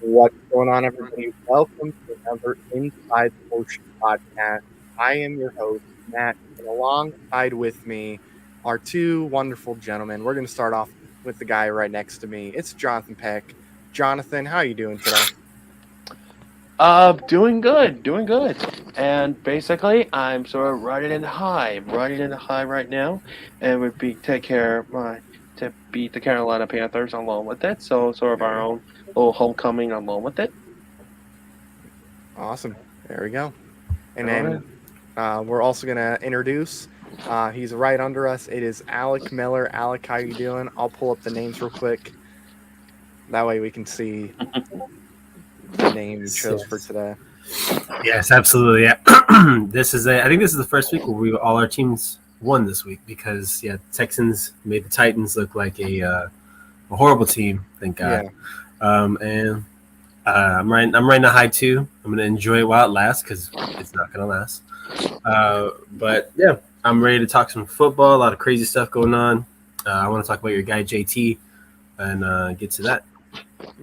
What's going on, everybody? Welcome to another Inside the Horseshoe podcast. I am your host, Matt, and alongside with me are two wonderful gentlemen. We're going to start off with the guy right next to me. It's Jonathan Peck. Jonathan, how are you doing today? Doing good, doing good. And basically, I'm sort of riding in the high. I'm riding in the high right now, and would be take care of my to beat the Carolina Panthers along with it. So sort of our own little homecoming along with it. Awesome. There we go. And All right. then we're also going to introduce. He's right under us. It is Alec Miller. Alec, how you doing? I'll pull up the names real quick. That way we can see the name you chose for Yes, today. yes, absolutely. Yeah. I think this is the first week where all our teams won this week because Texans made the Titans look like a horrible team. Thank God. Yeah. And I'm riding a high too. I'm gonna enjoy it while it lasts because it's not gonna last. But yeah, I'm ready to talk some football. A lot of crazy stuff going on. I want to talk about your guy JT and get to that.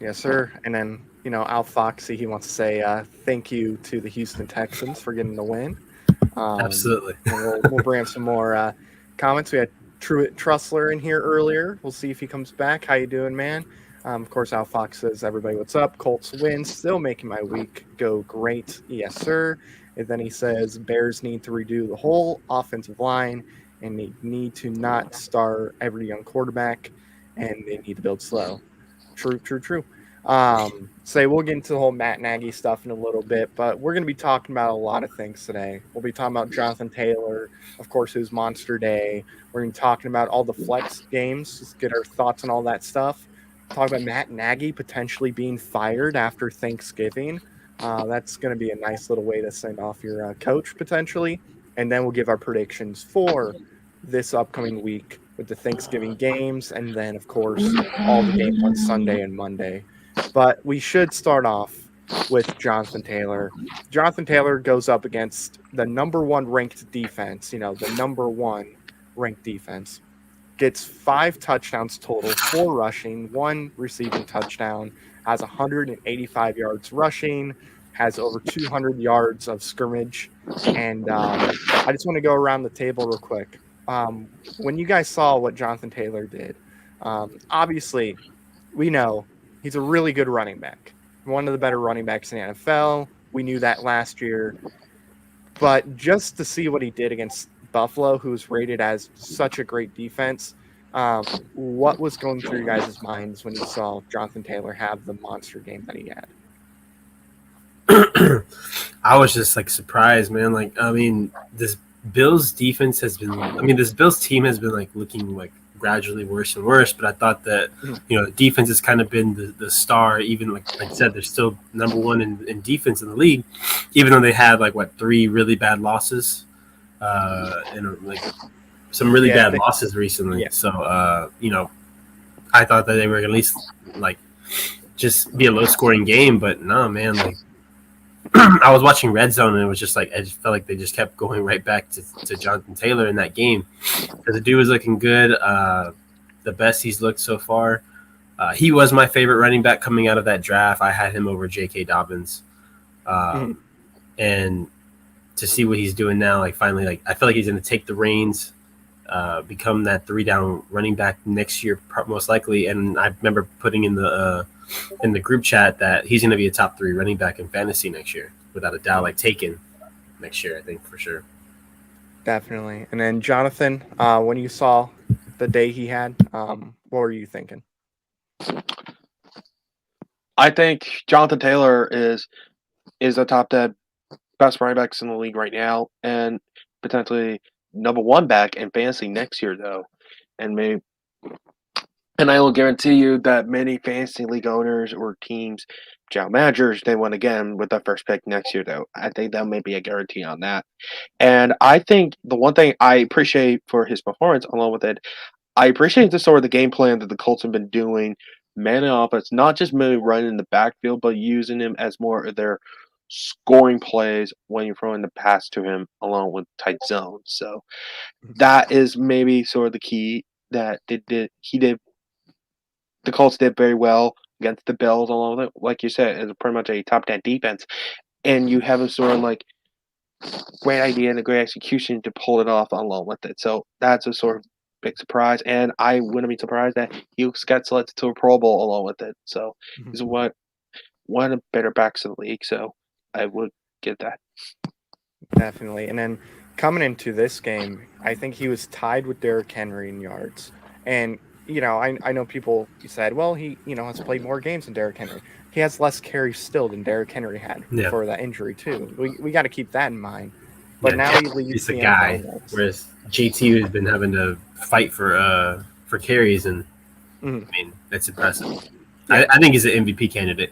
Yes, sir. And then, Al Foxy, he wants to say thank you to the Houston Texans for getting the win. Absolutely. And we'll bring up some more comments. We had Truett Trussler in here earlier. We'll see if he comes back. How you doing, man? Of course, Al Fox says, everybody, what's up? Colts win, still making my week go great. Yes, sir. And then he says, Bears need to redo the whole offensive line, and they need to not start every young quarterback, and they need to build slow. True, true, true. We'll get into the whole Matt Nagy stuff in a little bit, but we're going to be talking about a lot of things today. We'll be talking about Jonathan Taylor, of course, his Monster Day. We're going to be talking about all the flex games, just get our thoughts on all that stuff. Talk about Matt Nagy potentially being fired after Thanksgiving. That's going to be a nice little way to send off your coach potentially. And then we'll give our predictions for this upcoming week with the Thanksgiving games, and then, of course, all the games on Sunday and Monday. But we should start off with Jonathan Taylor. Jonathan Taylor goes up against the number one ranked defense, the number one ranked defense. Gets 5 touchdowns total, 4 rushing, 1 receiving touchdown, has 185 yards rushing, has over 200 yards of scrimmage. And I just want to go around the table real quick. When you guys saw what Jonathan Taylor did, obviously we know he's a really good running back, one of the better running backs in the NFL. We knew that last year, but just to see what he did against Buffalo, who's rated as such a great defense, what was going through your guys' minds when you saw Jonathan Taylor have the monster game that he had? I was just like surprised, man. This Bills defense has been. This Bills team has been like looking like gradually worse and worse. But I thought that the defense has kind of been the star. Even like I said, they're still number one in defense in the league, even though they had 3 really bad losses, and like some really bad losses recently. Yeah. So I thought that they were at least like just be a low scoring game. But no, man, like. I was watching Red Zone and it was just like I just felt like they just kept going right back to Jonathan Taylor in that game because the dude was looking good, the best he's looked so far. He was my favorite running back coming out of that draft. I had him over J.K. Dobbins, and to see what he's doing now, finally, I feel like he's going to take the reins, become that 3-down running back next year most likely. And I remember putting in the group chat that he's going to be a top 3 running back in fantasy next year, without a doubt, taken next year, I think, for sure. Definitely. And then Jonathan, when you saw the day he had, what were you thinking? I think Jonathan Taylor is the top 10 best running backs in the league right now, and potentially number 1 back in fantasy next year, though. And I will guarantee you that many fantasy league owners or teams, general managers, they win again with that first pick next year, though. I think that may be a guarantee on that. And I think the one thing I appreciate for his performance, along with it, I appreciate the sort of the game plan that the Colts have been doing, man in offense, not just maybe running in the backfield, but using him as more of their scoring plays when you're throwing the pass to him along with tight zones. So that is maybe sort of the key that he did. The Colts did very well against the Bills, along with it, like you said, is pretty much a top 10 defense, and you have a sort of like great idea and a great execution to pull it off along with it. So that's a sort of big surprise, and I wouldn't be surprised that he got selected to a Pro Bowl along with it. So he's one of the better backs in the league. So I would give that. Definitely. And then coming into this game, I think he was tied with Derrick Henry in yards. And, I know people said, well, he, has played more games than Derrick Henry. He has less carries still than Derrick Henry had before that injury, too. We got to keep that in mind. But now he leads he's the a guy, NFL. whereas JT has been having to fight for carries, and I mean, that's impressive. Yeah. I think he's an MVP candidate.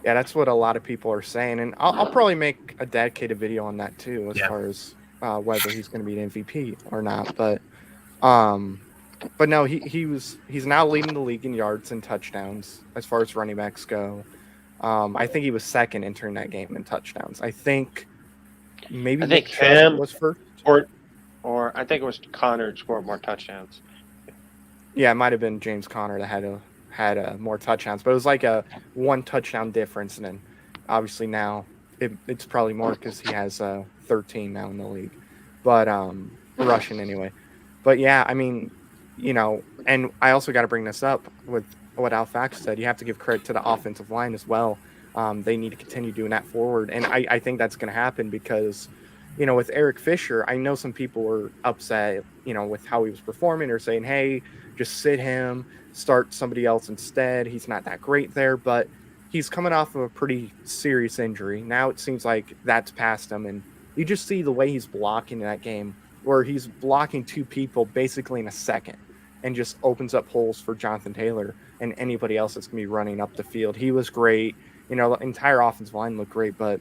Yeah, that's what a lot of people are saying, and I'll probably make a dedicated video on that too, as far as whether he's going to be an MVP or not. But no, he's now leading the league in yards and touchdowns as far as running backs go. I think he was second entering that game in touchdowns. I think Cam was first, or I think it was Connor scored more touchdowns. Yeah, it might have been James Conner that had more touchdowns, but it was like a 1 touchdown difference, and then obviously now it's probably more because he has 13 now in the league, but rushing anyway. But yeah, I mean, and I also got to bring this up with what Al Fax said. You have to give credit to the offensive line as well. They need to continue doing that forward, and I think that's going to happen because, with Eric Fisher, I know some people were upset, with how he was performing or saying, hey, just sit him, start somebody else instead. He's not that great there, but he's coming off of a pretty serious injury. Now it seems like that's past him, and you just see the way he's blocking in that game, where he's blocking 2 people basically in a second and just opens up holes for Jonathan Taylor and anybody else that's going to be running up the field. He was great. The entire offensive line looked great, but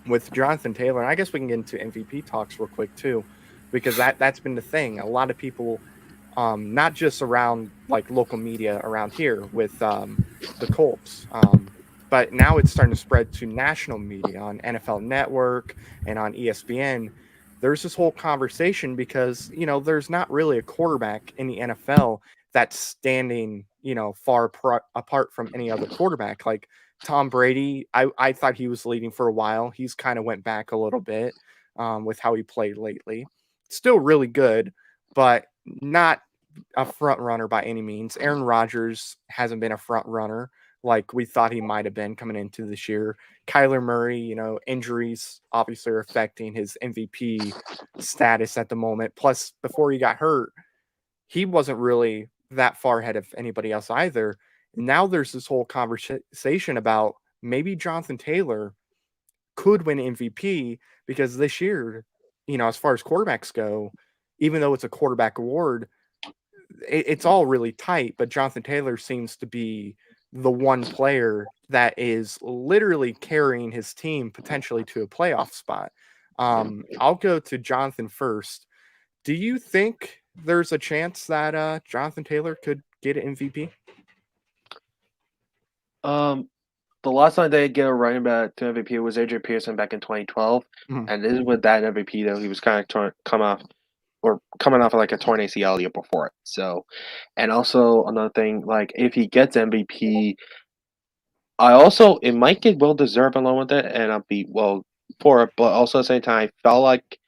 with Jonathan Taylor, and I guess we can get into MVP talks real quick too, because that's been the thing. A lot of people, not just around like local media around here with the Colts, but now it's starting to spread to national media on NFL Network and on ESPN. There's this whole conversation because, there's not really a quarterback in the NFL that's standing, far apart from any other quarterback. Like Tom Brady, I thought he was leading for a while. He's kind of went back a little bit with how he played lately. Still really good, but not a front runner by any means. Aaron Rodgers hasn't been a front runner like we thought he might have been coming into this year. Kyler Murray, injuries obviously are affecting his MVP status at the moment. Plus, before he got hurt, he wasn't really that far ahead of anybody else either. Now there's this whole conversation about maybe Jonathan Taylor could win MVP because this year, as far as quarterbacks go, even though it's a quarterback award, it's all really tight, but Jonathan Taylor seems to be the one player that is literally carrying his team potentially to a playoff spot. I'll go to Jonathan first. Do you think there's a chance that Jonathan Taylor could get an MVP? The last time they get a running back to MVP was Adrian Pearson back in 2012, and this is with that MVP though he was kind of coming off of like a torn ACL year before it. So, and also another thing, like if he gets MVP, it might get well deserved along with it, and I'll be well for it. But also at the same time, I felt like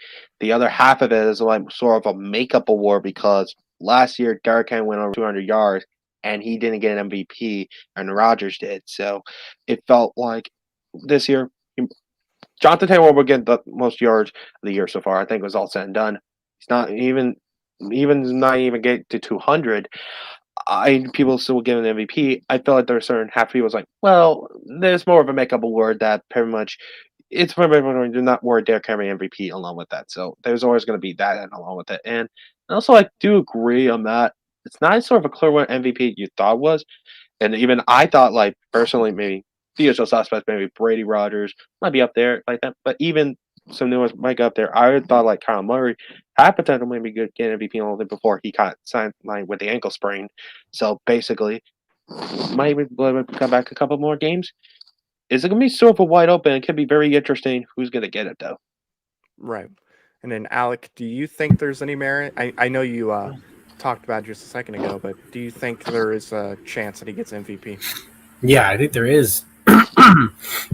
the other half of it is like sort of a makeup award because last year Derrick Henry went over 200 yards and he didn't get an MVP, and Rodgers did. So it felt like this year Jonathan Taylor will get the most yards of the year so far. I think it was all said and done. He's not even not even get to 200. People still give an MVP. I feel like there are certain half people was like, well, there's more of a makeup award that pretty much it's pretty much do not worry Derrick Henry MVP along with that. So there's always going to be that and along with it. And also I do agree on that. It's not sort of a clear what MVP you thought it was. And even I thought like personally maybe the usual suspects, maybe Brady Rodgers might be up there like that. But even some new ones might go up there. I thought like Kyle Murray had potential maybe good get MVP a little bit before he got signed with the ankle sprain. So basically, might come back a couple more games. Is it going to be sort of wide open? It could be very interesting. Who's going to get it though? Right. And then Alec, do you think there's any merit? I know you talked about it just a second ago, but do you think there is a chance that he gets MVP? Yeah, I think there is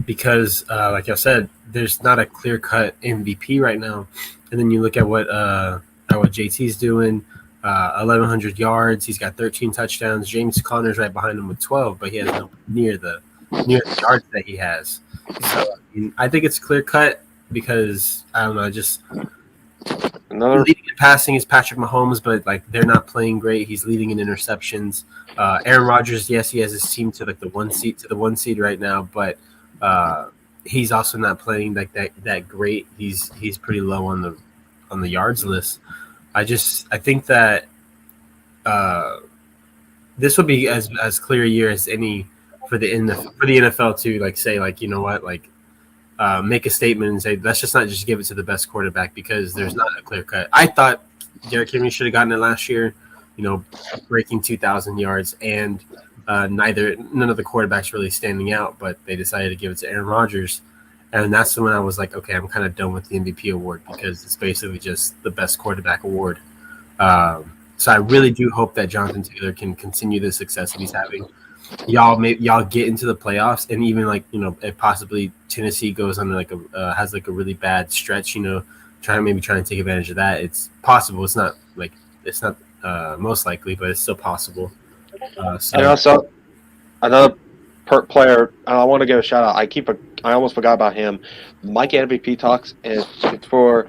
because, like I said, there's not a clear cut MVP right now. And then you look at what JT's doing, 1,100 yards. He's got 13 touchdowns. James Conner's right behind him with 12, but he has no near the yards that he has. So I think it's clear cut because I don't know, just Another leading in passing is Patrick Mahomes, but like they're not playing great. He's leading in interceptions. Aaron Rodgers, yes, he has his team to like the one seed right now, but he's also not playing like that great. He's pretty low on the yards list. I think that this would be as clear a year as any for the NFL to like say like, you know what, like make a statement and say let's just not just give it to the best quarterback because there's not a clear cut. I thought Derrick Henry should have gotten it last year, you know, breaking 2,000 yards, and none of the quarterbacks really standing out, but they decided to give it to Aaron Rodgers, and that's when I was like, okay, I'm kind of done with the MVP award because it's basically just the best quarterback award. So I really do hope that Jonathan Taylor can continue the success that he's having. Y'all get into the playoffs, and even like, you know, if possibly Tennessee goes on like has like a really bad stretch, you know, trying to take advantage of that. It's possible. It's not most likely, but it's still possible. and also another player I want to give a shout out. I almost forgot about him. Might get MVP talks. It's for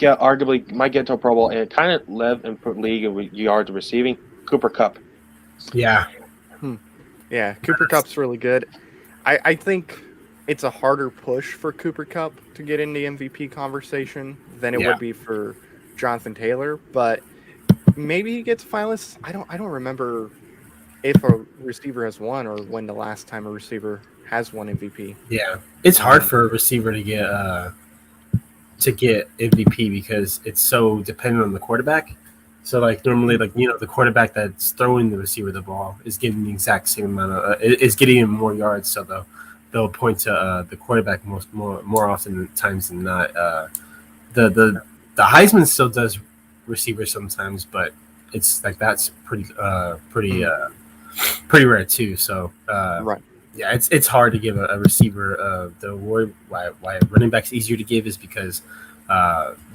arguably might get to a Pro Bowl and kind of led in league of yards receiving. Cooper Kupp. yeah, Yeah, Cooper Cup's really good. I think it's a harder push for Cooper Kupp to get in the MVP conversation than it would be for Jonathan Taylor, but maybe he gets finalists. I don't remember if a receiver has won or when the last time a receiver has won MVP. yeah. It's hard for a receiver to get MVP because it's so dependent on the quarterback. So like normally, like, you know, the quarterback that's throwing the receiver the ball is getting the exact same amount of is getting him more yards. So they'll point to the quarterback more often times than not. The Heisman still does receivers sometimes, but it's like that's pretty rare too. So Right. yeah, it's hard to give a receiver the award. Why running back's easier to give is because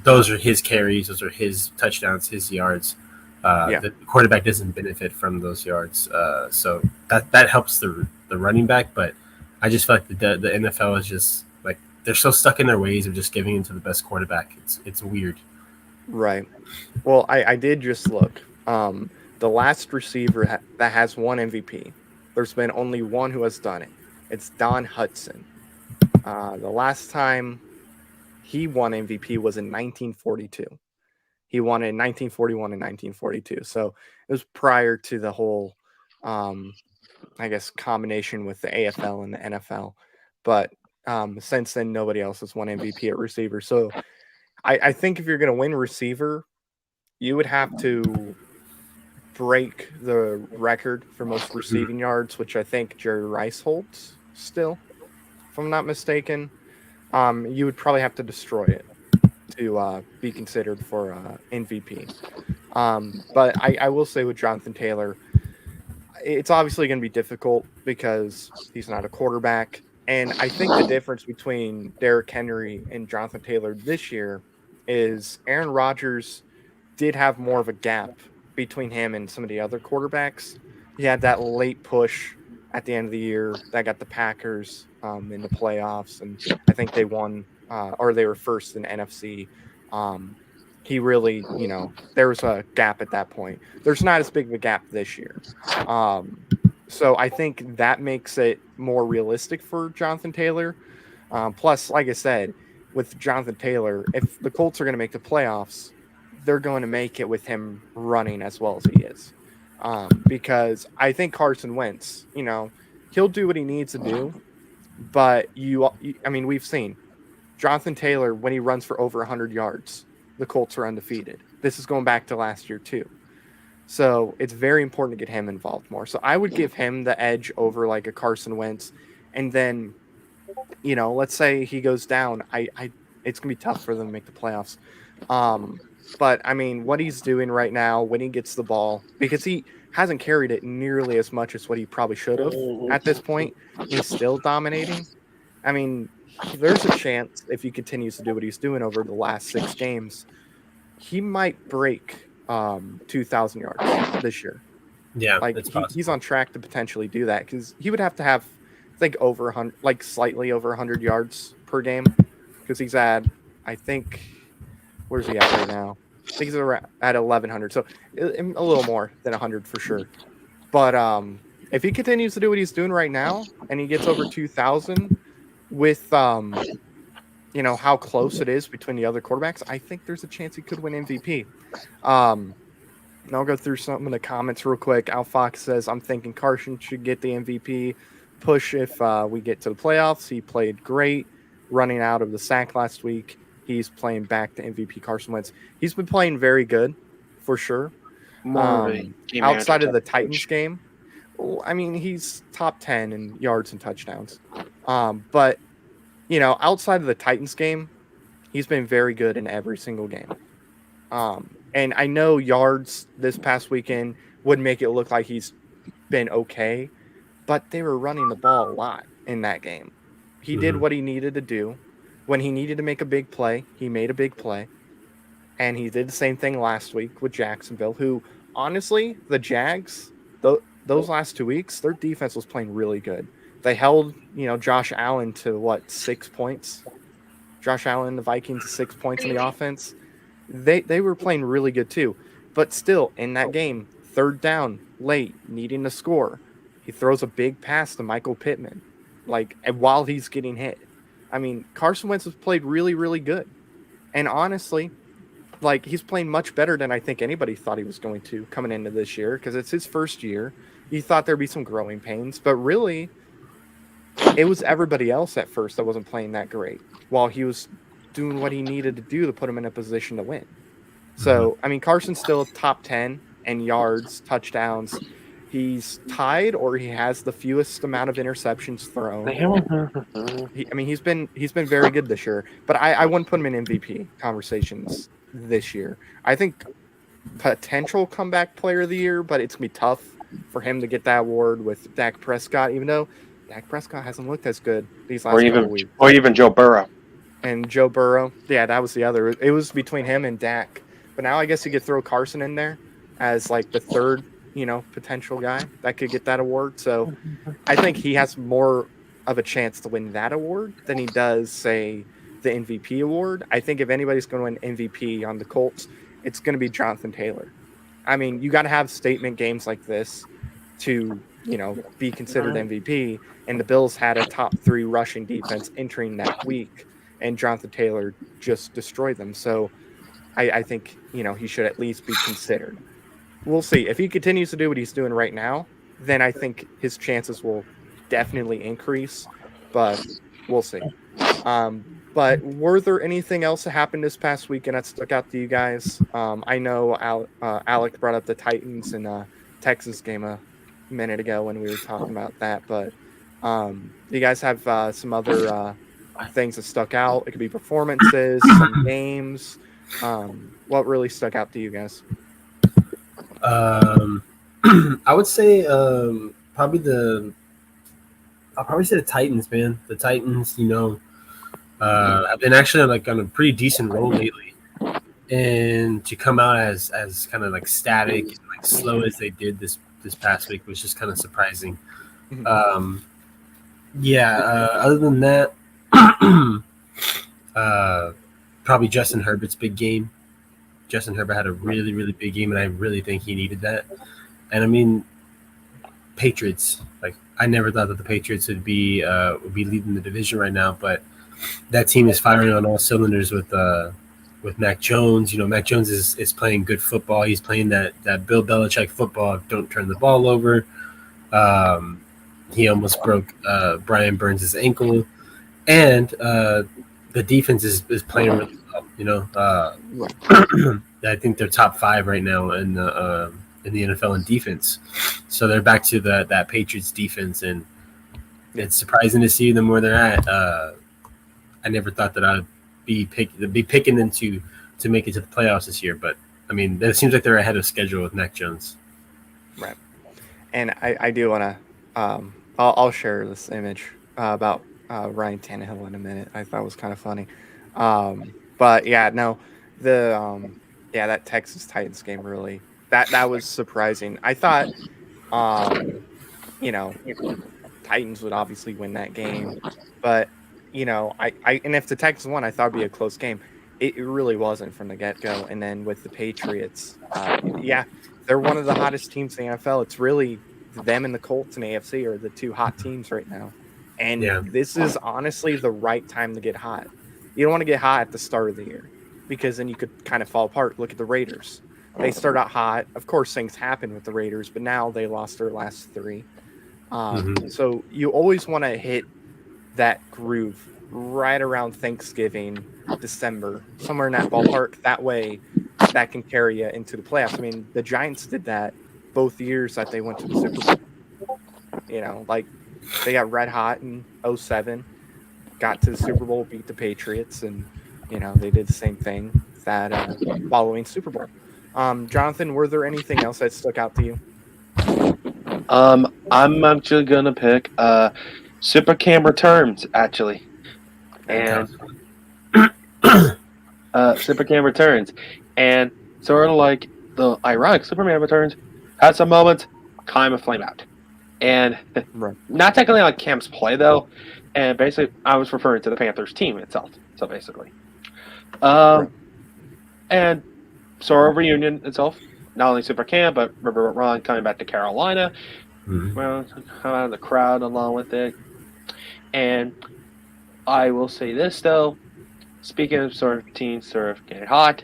those are his carries, those are his touchdowns, his yards. The quarterback doesn't benefit from those yards, so that helps the running back. But I just feel like the NFL is just like they're so stuck in their ways of just giving it to the best quarterback. It's weird. Right. Well, I did just look. The last receiver that has won MVP, there's been only one who has done it. It's Don Hudson. The last time he won MVP was in 1942. He won it in 1941 and 1942. So it was prior to the whole, I guess, combination with the AFL and the NFL. But since then, nobody else has won MVP at receiver. So I think if you're going to win receiver, you would have to break the record for most receiving yards, which I think Jerry Rice holds still, if I'm not mistaken. You would probably have to destroy it to be considered for MVP. But I will say with Jonathan Taylor, it's obviously going to be difficult because he's not a quarterback. And I think the difference between Derrick Henry and Jonathan Taylor this year is Aaron Rodgers did have more of a gap between him and some of the other quarterbacks. He had that late push at the end of the year that got the Packers in the playoffs, and I think they won or they were first in NFC. He really, you know, there was a gap at that point. There's not as big of a gap this year. So I think that makes it more realistic for Jonathan Taylor. Plus, like I said, with Jonathan Taylor, if the Colts are going to make the playoffs, they're going to make it with him running as well as he is. Because I think Carson Wentz, you know, he'll do what he needs to do. But I mean, we've seen Jonathan Taylor, when he runs for over 100 yards, the Colts are undefeated. This is going back to last year too. So it's very important to get him involved more. So I would give him the edge over like a Carson Wentz. And then, you know, let's say he goes down. It's going to be tough for them to make the playoffs. But I mean, what he's doing right now when he gets the ball, because hasn't carried it nearly as much as what he probably should have at this point. He's still dominating. I mean, there's a chance if he continues to do what he's doing over the last 6 games, he might break 2,000 yards this year. Yeah, like he's on track to potentially do that because he would have to have, I think, over 100, like slightly over 100 yards per game, because he's at, I think, where's he at right now? I think he's at 1,100, so a little more than 100 for sure. But if he continues to do what he's doing right now and he gets over 2,000 with how close it is between the other quarterbacks, I think there's a chance he could win MVP. And I'll go through some of the comments real quick. Al Fox says, I'm thinking Carson should get the MVP push if we get to the playoffs. He played great running out of the sack last week. He's playing back to MVP Carson Wentz. He's been playing very good, for sure. Outside of the Titans game, I mean, he's top 10 in yards and touchdowns. But, outside of the Titans game, he's been very good in every single game. And I know yards this past weekend would make it look like he's been okay, but they were running the ball a lot in that game. He did what he needed to do. When he needed to make a big play, he made a big play. And he did the same thing last week with Jacksonville, who, honestly, the Jags, those last 2 weeks, their defense was playing really good. They held, Josh Allen to, 6 points? Josh Allen, the Vikings, 6 points in the offense. They were playing really good too, but still in that game, 3rd down, late, needing to score, he throws a big pass to Michael Pittman, while he's getting hit. I mean, Carson Wentz has played really, really good, and honestly, he's playing much better than I think anybody thought he was going to coming into this year, because it's his first year. You thought there'd be some growing pains, but really, it was everybody else at first that wasn't playing that great, while he was doing what he needed to do to put him in a position to win. So, I mean, Carson's still top 10 in yards, touchdowns. He's tied, or he has the fewest amount of interceptions thrown. He's been very good this year, but I wouldn't put him in MVP conversations this year. I think potential comeback player of the year, but it's going to be tough for him to get that award with Dak Prescott, even though Dak Prescott hasn't looked as good these last couple weeks. Or even Joe Burrow. And Joe Burrow. Yeah, that was the other. It was between him and Dak. But now I guess you could throw Carson in there as the third, potential guy that could get that award. So I think he has more of a chance to win that award than he does, say, the MVP award. I think if anybody's going to win MVP on the Colts, it's going to be Jonathan Taylor. I mean, you got to have statement games like this to, be considered MVP. And the Bills had a top 3 rushing defense entering that week, and Jonathan Taylor just destroyed them. So I think, he should at least be considered. We'll see. If he continues to do what he's doing right now, then I think his chances will definitely increase, but we'll see. But were there anything else that happened this past weekend that stuck out to you guys? I know Alec brought up the Titans and Texas game a minute ago when we were talking about that, but do you guys have some other things that stuck out? It could be performances, some games. What really stuck out to you guys? I would say I'll probably say the Titans, man. The Titans, I've been actually on a pretty decent roll lately, and to come out as kind of static and slow as they did this past week was just kind of surprising. Other than that, probably Justin Herbert's big game. Justin Herbert had a really, really big game, and I really think he needed that. And I mean, Patriots. I never thought that the Patriots would be leading the division right now, but that team is firing on all cylinders with Mac Jones. Mac Jones is playing good football. He's playing that Bill Belichick football. Don't turn the ball over. He almost broke Brian Burns' ankle, and the defense is playing really well. I think they're top 5 right now in the NFL in defense. So they're back to that Patriots defense, and it's surprising to see them where they're at. I never thought that I'd be picking them to make it to the playoffs this year, but I mean, it seems like they're ahead of schedule with Mac Jones. Right. and I do want to. I'll share this image about Ryan Tannehill in a minute. I thought it was kind of funny. But yeah, no, the yeah, that Texas Titans game really that was surprising. I thought you know, Titans would obviously win that game, but I and if the Texans won, I thought it'd be a close game. It really wasn't from the get go. And then with the Patriots, yeah, they're one of the hottest teams in the NFL. It's really them and the Colts and AFC are the two hot teams right now. And this is honestly the right time to get hot. You don't want to get hot at the start of the year because then you could kind of fall apart. Look at the Raiders. They start out hot. Of course, things happen with the Raiders, but now they lost their last three. So you always want to hit that groove right around Thanksgiving, December, somewhere in that ballpark. That way, that can carry you into the playoffs. I mean, the Giants did that both years that they went to the Super Bowl. Like they got red hot in 2007, got to the Super Bowl, beat the Patriots, and they did the same thing that following Super Bowl. Jonathan, were there anything else that stuck out to you? I'm actually gonna pick Super Cam returns actually, and Super Cam returns, and sort of like the ironic Superman returns had some moments, kind of flame out, and not technically like Cam's play though, and basically I was referring to the Panthers team itself. So basically, and sort of reunion itself. Not only Super Cam, but remember Ron coming back to Carolina. Well, out of the crowd along with it. And I will say this, though. Speaking of sort of teams sort of getting hot,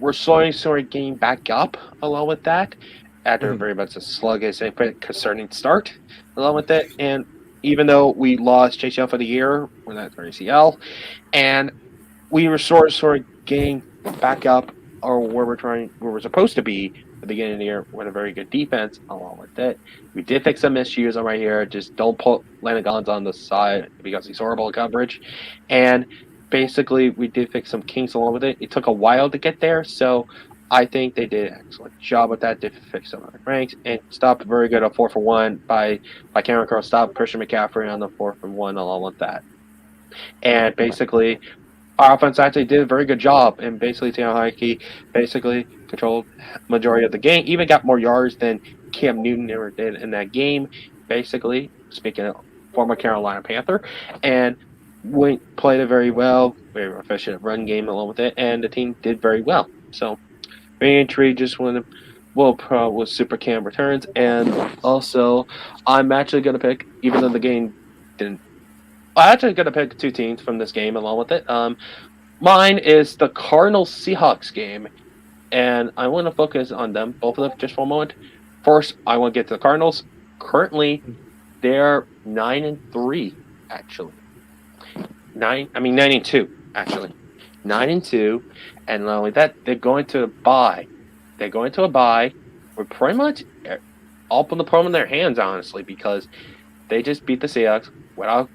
we're slowly sort of getting back up along with that after very much a sluggish and concerning start along with it. And even though we lost Chase Young for the year, we're not for ACL, and we were sort of getting back up or where we're supposed to be at the beginning of the year with a very good defense along with it. We did fix some issues on right here. Just don't put Landon Collins on the side because he's horrible at coverage. And basically we did fix some kinks along with it. It took a while to get there, so I think they did an excellent job with that. They fixed some of the ranks and stopped very good on 4-for-1 by Cameron Crowe. Stopped Christian McCaffrey on the 4-for-1 along with that. And basically our offense actually did a very good job, and basically Taylor Heinicke basically controlled majority of the game, even got more yards than Cam Newton ever did in that game, basically, speaking of former Carolina Panther, and played it very well, very efficient run game along with it, and the team did very well. So, very intrigued just with Super Cam returns, and also, I'm actually going to pick, even though the game didn't, I'm actually going to pick two teams from this game along with it. Mine is the Cardinals-Seahawks game, and I want to focus on them, both of them, just for a moment. First, I want to get to the Cardinals. Currently, they're 9-3, actually. 9-2, actually. 9-2, and not only that, they're going to a bye. They're going to a bye. We're pretty much all putting the problem in their hands, honestly, because they just beat the Seahawks without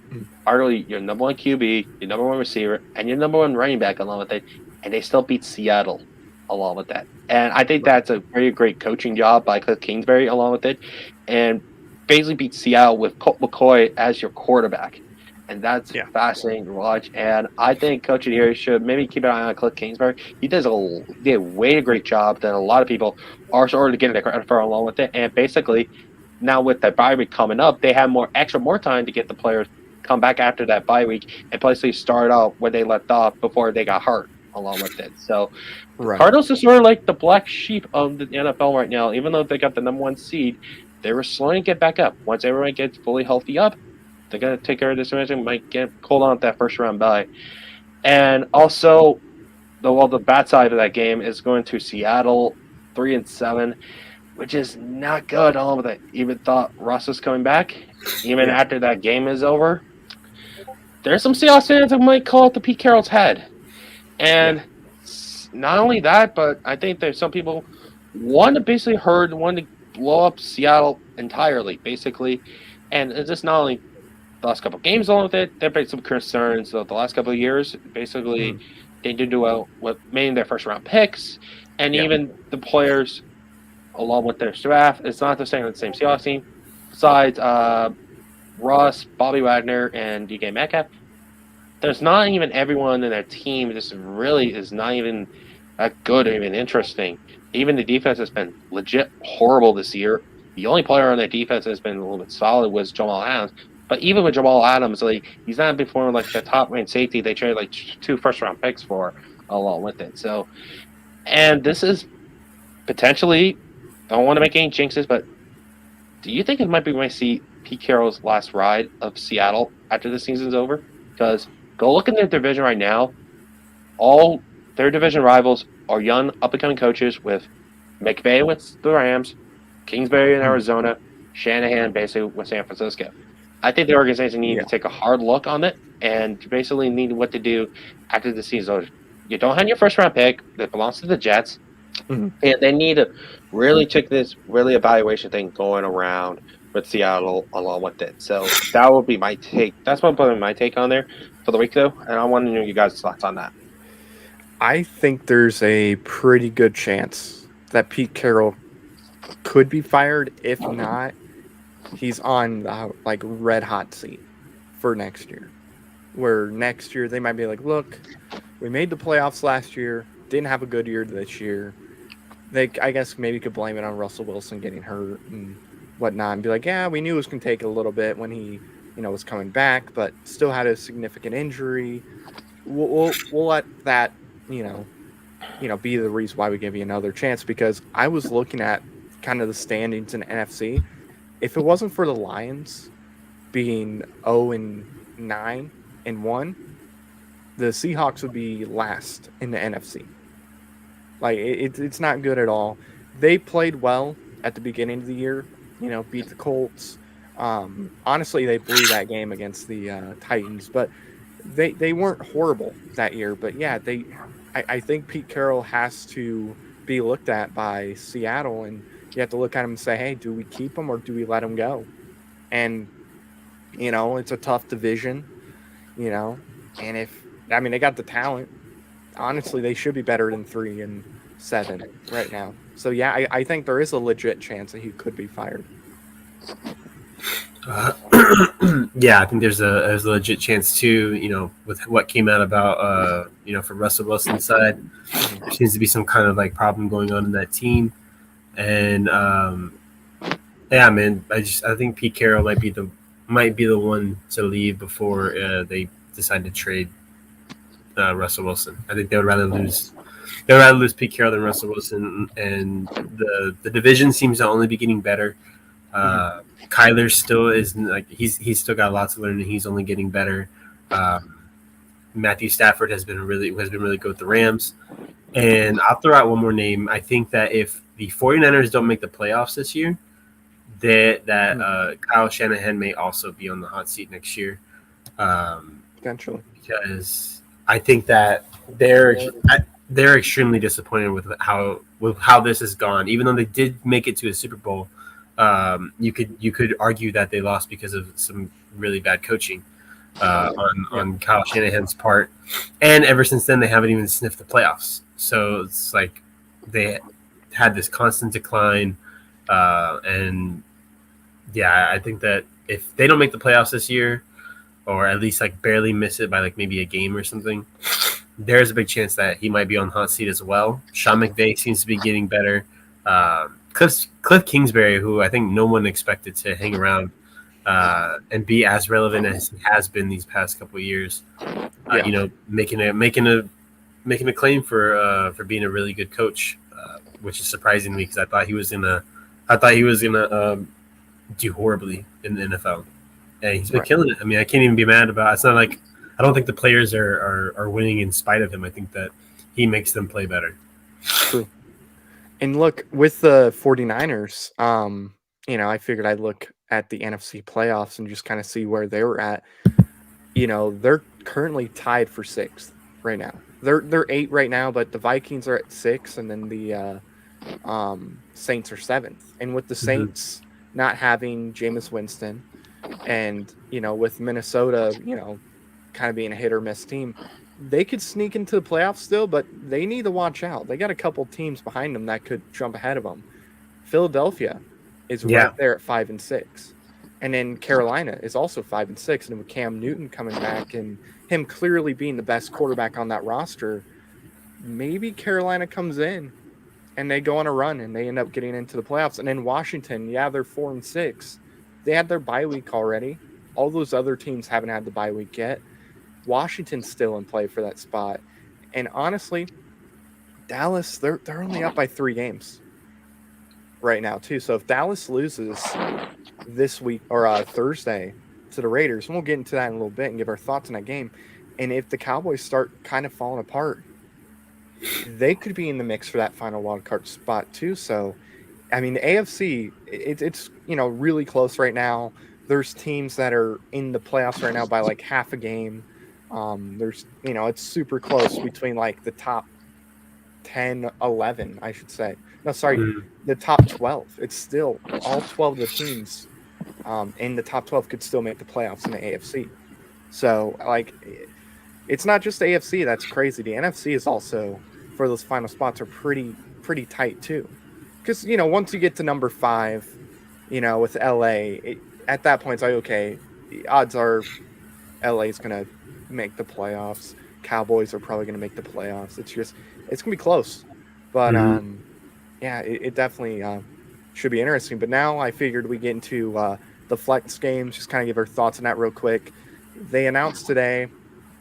arguably your number one QB, your number one receiver, and your number one running back along with it, and they still beat Seattle along with that. And I think that's a very great coaching job by Cliff Kingsbury along with it, and basically beat Seattle with Colt McCoy as your quarterback. And that's fascinating to watch. And I think coaching here should maybe keep an eye on Cliff Kingsbury. He did a way great job that a lot of people are sort of getting the credit for along with it. And basically, now with that bye week coming up, they have more time to get the players come back after that bye week and basically start out where they left off before they got hurt along with it. So Cardinals is sort of like the black sheep of the NFL right now. Even though they got the number one seed, they were slowing to get back up. Once everyone gets fully healthy up, they're going to take care of this division, might hold on to that first round bye. And also, the bad side of that game is going to Seattle 3-7, which is not good. All of it. Even thought Russ was coming back, even after that game is over. There's some Seahawks fans that might call it the Pete Carroll's head. And not only that, but I think there's some people want to blow up Seattle entirely, basically. And it's just not only the last couple of games along with it, there have been some concerns the last couple of years. Basically, they did do well with mainly their first round picks, and even the players along with their draft. It's not the same Seahawks team. Besides Russ, Bobby Wagner, and DK Metcalf, there's not even everyone in that team. This really is not even that good or even interesting. Even the defense has been legit horrible this year. The only player on that defense that's been a little bit solid was Jamal Adams. But even with Jamal Adams, like he's not performing like the top ranked safety they traded like 2 first-round picks for along with it. So, and this is potentially, I don't want to make any jinxes, but do you think it might be when I see Pete Carroll's last ride of Seattle after the season's over? Because go look in their division right now. All their division rivals are young, up-and-coming coaches with McVay with the Rams, Kingsbury in Arizona, Shanahan basically with San Francisco. I think the organization needs to take a hard look on it and basically need what to do after the season. You don't have your first-round pick that belongs to the Jets, and they need to really check this really evaluation thing going around with Seattle along with it. So that would be my take. That's what I'm putting my take on there for the week, though, and I want to know you guys' thoughts on that. I think there's a pretty good chance that Pete Carroll could be fired. If not, he's on the red hot seat for next year. Where next year they might be like, look, we made the playoffs last year, didn't have a good year this year. They, I guess, maybe could blame it on Russell Wilson getting hurt and whatnot, and be like, yeah, we knew it was going to take a little bit when he, was coming back, but still had a significant injury. We'll let that, be the reason why we give you another chance. Because I was looking at kind of the standings in NFC. If it wasn't for the Lions being 0-9-1, the Seahawks would be last in the NFC. Like, it's not good at all. They played well at the beginning of the year, beat the Colts. Honestly, they blew that game against the Titans, but they weren't horrible that year. But yeah, I think Pete Carroll has to be looked at by Seattle, and you have to look at him and say, hey, do we keep him or do we let him go? And, it's a tough division, and they got the talent. Honestly, they should be better than 3-7 right now. So yeah, I think there is a legit chance that he could be fired. Yeah, I think there's a legit chance too. With what came out about from Russell Wilson's side, there seems to be some kind of problem going on in that team, and yeah, man, I think Pete Carroll might be the one to leave before they decide to trade Russell Wilson. I think they would rather lose Pete Carroll than Russell Wilson, and the division seems to only be getting better. Kyler still is he's still got lots to learn, and he's only getting better. Matthew Stafford has been really good with the Rams, and I'll throw out one more name. I think that if the 49ers don't make the playoffs this year, that Kyle Shanahan may also be on the hot seat next year. Potentially, because I think that they're extremely disappointed with how this has gone. Even though they did make it to a Super Bowl, you could argue that they lost because of some really bad coaching on Kyle Shanahan's part. And ever since then, they haven't even sniffed the playoffs. So it's like they had this constant decline. And yeah, I think that if they don't make the playoffs this year, or at least barely miss it by maybe a game or something, there's a big chance that he might be on the hot seat as well. Sean McVay seems to be getting better. Cliff Kingsbury, who I think no one expected to hang around and be as relevant as he has been these past couple of years, making a claim for being a really good coach, which is surprising to me because I thought he was gonna do horribly in the NFL. And he's been killing it. I mean, I can't even be mad about it. It's not like I don't think the players are winning in spite of him. I think that he makes them play better. True. And look, with the 49ers, I figured I'd look at the NFC playoffs and just kind of see where they were at. They're currently tied for 6th right now. They're 8 right now, but the Vikings are at 6, and then the Saints are 7th. And with the Saints not having Jameis Winston, and with Minnesota, kind of being a hit or miss team, they could sneak into the playoffs still, but they need to watch out. They got a couple teams behind them that could jump ahead of them. Philadelphia is Yeah. right there at 5-6. And then Carolina is also 5-6. And with Cam Newton coming back and him clearly being the best quarterback on that roster, maybe Carolina comes in and they go on a run and they end up getting into the playoffs. And then Washington, yeah, they're 4-6. They had their bye week already. All those other teams haven't had the bye week yet. Washington's still in play for that spot. And honestly, Dallas, they're only up by 3 games right now, too. So if Dallas loses this week or Thursday to the Raiders, and we'll get into that in a little bit and give our thoughts on that game. And if the Cowboys start kind of falling apart, they could be in the mix for that final wild card spot too. So, I mean, the AFC, it's really close right now. There's teams that are in the playoffs right now by like half a game. There's, it's super close between like the top 10, 11, I should say. No, sorry, the top 12. It's still all 12 of the teams in the top 12 could still make the playoffs in the AFC. So, like, it's not just the AFC that's crazy. The NFC is also, for those final spots, are pretty tight too. Because, once you get to number 5, with LA, at that point, it's like, okay, the odds are LA's going to make the playoffs. Cowboys are probably going to make the playoffs. It's going to be close. But, yeah, it definitely should be interesting. But now I figured we get into the flex games, just kind of give our thoughts on that real quick. They announced today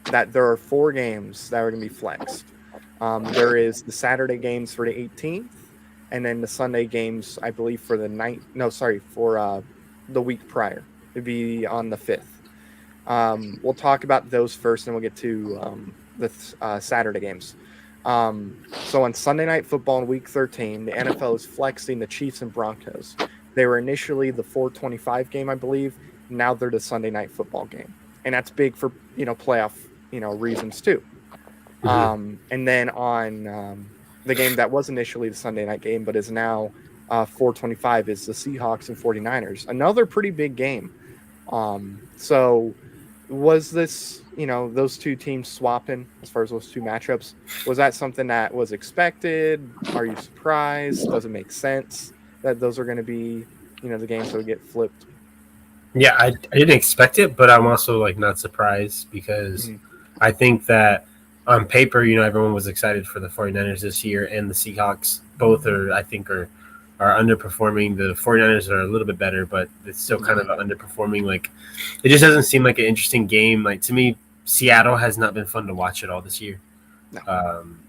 that there are 4 games that are going to be flexed. There is the Saturday games for the 18th, and then the Sunday games, I believe, for the the week prior. It'd be on the 5th. We'll talk about those first, and we'll get to the Saturday games. So on Sunday Night Football in Week 13, the NFL is flexing the Chiefs and Broncos. They were initially the 4:25 game, I believe. Now they're the Sunday Night Football game, and that's big for playoff reasons too. And then on the game that was initially the Sunday night game, but is now 4:25, is the Seahawks and 49ers. Another pretty big game. So was this, those two teams swapping as far as those two matchups? Was that something that was expected? Are you surprised? Does it make sense that those are going to be, the games that would get flipped? Yeah, I didn't expect it, but I'm also not surprised because I think that on paper, everyone was excited for the 49ers this year, and the Seahawks both are underperforming. The 49ers are a little bit better, but it's still kind of underperforming. It just doesn't seem like an interesting game. To me, Seattle has not been fun to watch at all this year. No.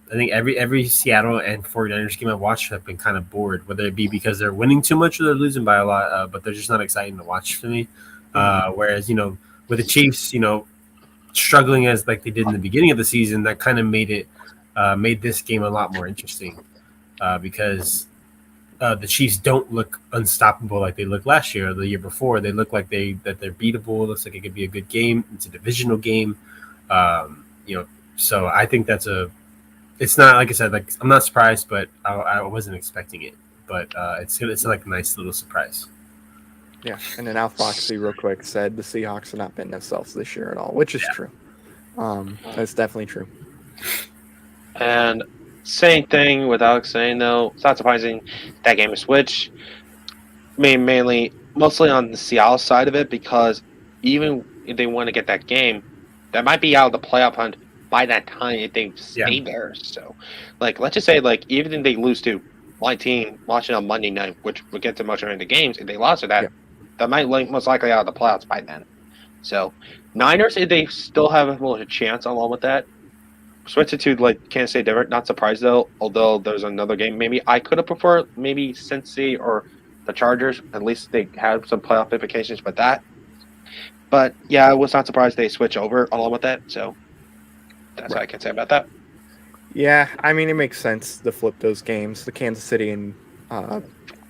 I think every Seattle and 49ers game I've watched, I've been kind of bored, whether it be because they're winning too much or they're losing by a lot, but they're just not exciting to watch to me. Whereas, with the Chiefs, struggling as they did in the beginning of the season, that kind of made this game a lot more interesting because the Chiefs don't look unstoppable like they looked last year or the year before. They look like they're beatable. It looks like it could be a good game. It's a divisional game. So I think it's not, like I said, I'm not surprised, but I wasn't expecting it. But it's a nice little surprise. Yeah, and then Al Foxy, real quick, said the Seahawks have not been themselves this year at all, which is true. That's definitely true. And same thing with Alex saying, though, it's not surprising that game is switched. Mostly on the Seattle side of it, because even if they want to get that game, that might be out of the playoff hunt by that time if they stay there. So, let's just say, even if they lose to my team watching on Monday night, which we'll get to much during the games, if they lost to that, that might most likely out of the playoffs by then. So, Niners, if they still have a chance along with that, switch it to Kansas State Denver. Not surprised though, although there's another game. Maybe I could have preferred maybe Cincy or the Chargers. At least they had some playoff implications with that. But yeah, I was not surprised they switch over along with that. So that's what I can say about that. Yeah, I mean, it makes sense to flip those games. The Kansas City and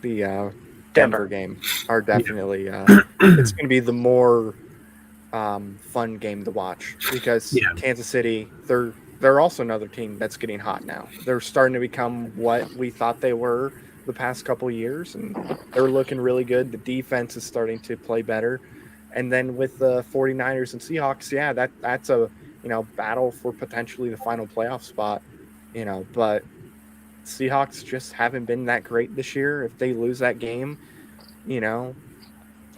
the Denver game are definitely it's going to be the more fun game to watch because Kansas City, they're also another team that's getting hot now. They're starting to become what we thought they were the past couple of years, and they're looking really good. The defense is starting to play better. And then with the 49ers and Seahawks, that's a battle for potentially the final playoff spot, but Seahawks just haven't been that great this year. If they lose that game, you know,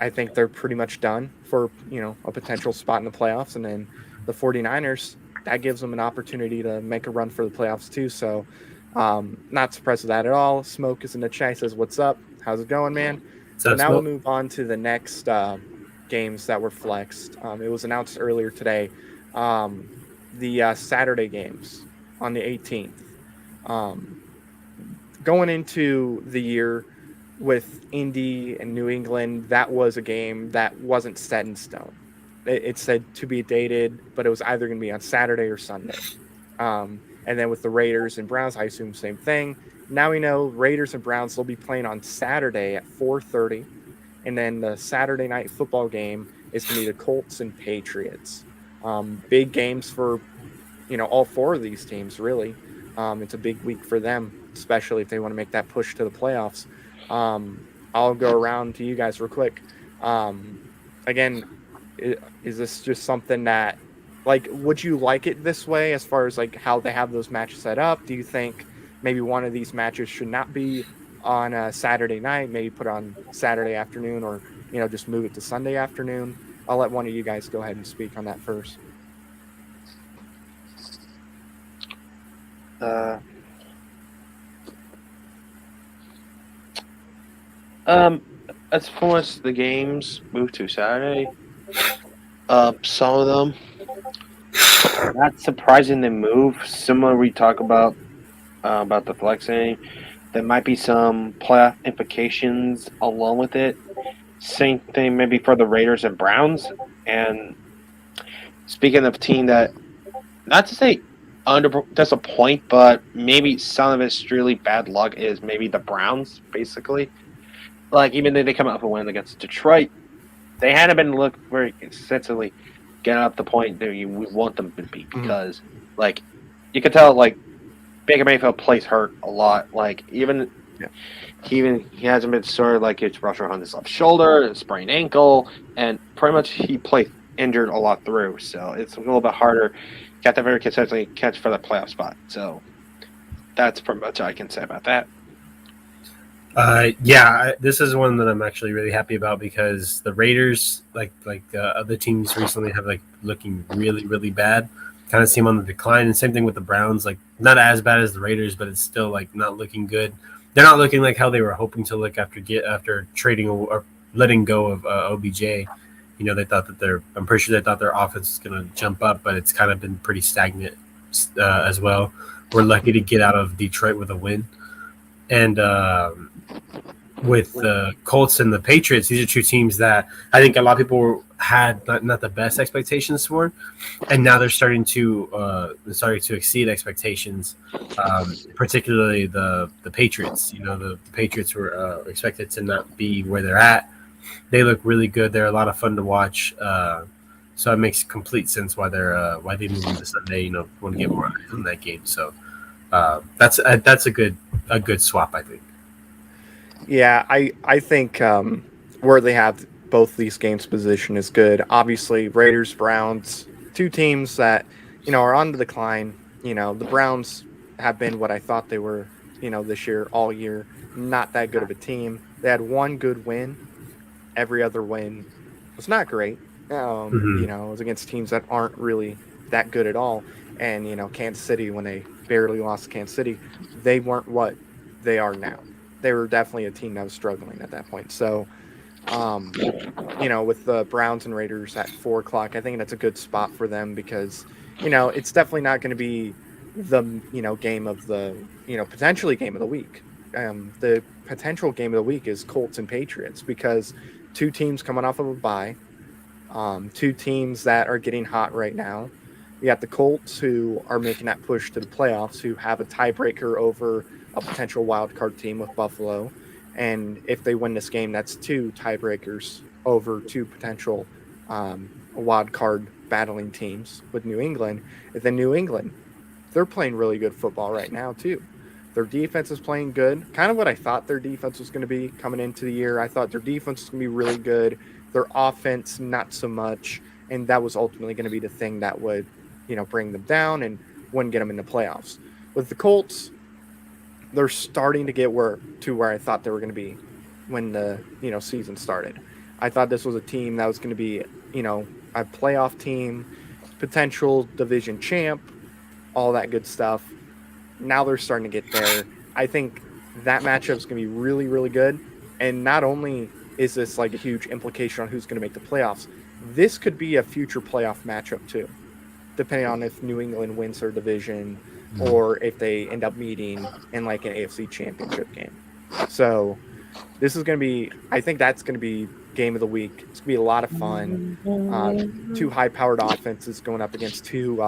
I think they're pretty much done for, a potential spot in the playoffs. And then the 49ers, that gives them an opportunity to make a run for the playoffs too. So not surprised with that at all. Smoke is in the chat. He says, what's up? How's it going, man? So now we'll move on to the next games that were flexed. It was announced earlier today. The Saturday games on the 18th. Going into the year with Indy and New England, that was a game that wasn't set in stone. It said to be dated, but it was either going to be on Saturday or Sunday. And then with the Raiders and Browns, I assume same thing. Now we know Raiders and Browns will be playing on Saturday at 4:30. And then the Saturday night football game is going to be the Colts and Patriots. Big games for, all four of these teams, really. It's a big week for them, especially if they want to make that push to the playoffs. I'll go around to you guys real quick. Again, is this just something that, would you like it this way as far as, how they have those matches set up? Do you think maybe one of these matches should not be on a Saturday night, maybe put on Saturday afternoon, or, just move it to Sunday afternoon? I'll let one of you guys go ahead and speak on that first. As far as the games move to Saturday, some of them not surprising they move. Similar we talk about the flexing, there might be some playoff implications along with it. Same thing maybe for the Raiders and Browns. And speaking of a team that, not to say disappoint, but maybe some of it's really bad luck, is maybe the Browns, basically. Even though they come out with a win against Detroit, they hadn't been looked very consistently getting up the point that we want them to be, because, you can tell, Baker Mayfield plays hurt a lot. He hasn't been sort it's rupture on his left shoulder, sprained ankle, and pretty much he played injured a lot through. So it's a little bit harder. Got to very consistently catch for the playoff spot. So that's pretty much all I can say about that. This is one that I'm actually really happy about, because the Raiders, other teams recently, have looking really, really bad. Kind of seem on the decline, and same thing with the Browns. Not as bad as the Raiders, but it's still not looking good. They're not looking like how they were hoping to look after trading or letting go of OBJ. They thought that I'm pretty sure they thought their offense was going to jump up, but it's kind of been pretty stagnant as well. We're lucky to get out of Detroit with a win. And with the Colts and the Patriots, these are two teams that I think a lot of people had not the best expectations for, and now they're starting to exceed expectations. Particularly the Patriots. The Patriots were expected to not be where they're at. They look really good. They're a lot of fun to watch. So it makes complete sense why they moved into Sunday. Want to get more eyes on that game. So that's a good swap, I think. Yeah, I think where they have both these games position is good. Obviously, Raiders, Browns, two teams that, are on the decline. The Browns have been what I thought they were, this year, all year. Not that good of a team. They had one good win. Every other win was not great. It was against teams that aren't really that good at all. And, Kansas City, when they barely lost to Kansas City, they weren't what they are now. They were definitely a team that was struggling at that point. So, with the Browns and Raiders at 4 o'clock, I think that's a good spot for them, because, it's definitely not going to be the, game of the, potentially game of the week. The potential game of the week is Colts and Patriots, because two teams coming off of a bye, two teams that are getting hot right now. You got the Colts, who are making that push to the playoffs, who have a tiebreaker over a potential wild card team with Buffalo. And if they win this game, that's two tiebreakers over two potential wild card battling teams with New England. And then New England, they're playing really good football right now, too. Their defense is playing good. Kind of what I thought their defense was going to be coming into the year. I thought their defense was going to be really good. Their offense, not so much. And that was ultimately going to be the thing that would, bring them down and wouldn't get them in the playoffs. With the Colts, they're starting to get where I thought they were going to be when the season started. I thought this was a team that was going to be a playoff team, potential division champ, all that good stuff. Now they're starting to get there. I think that matchup is going to be really, really good. And not only is this like a huge implication on who's going to make the playoffs, this could be a future playoff matchup too, depending on if New England wins their division or if they end up meeting in like an AFC championship game. So this is going to be, I think that's going to be game of the week. It's going to be a lot of fun. Two high-powered offenses going up against two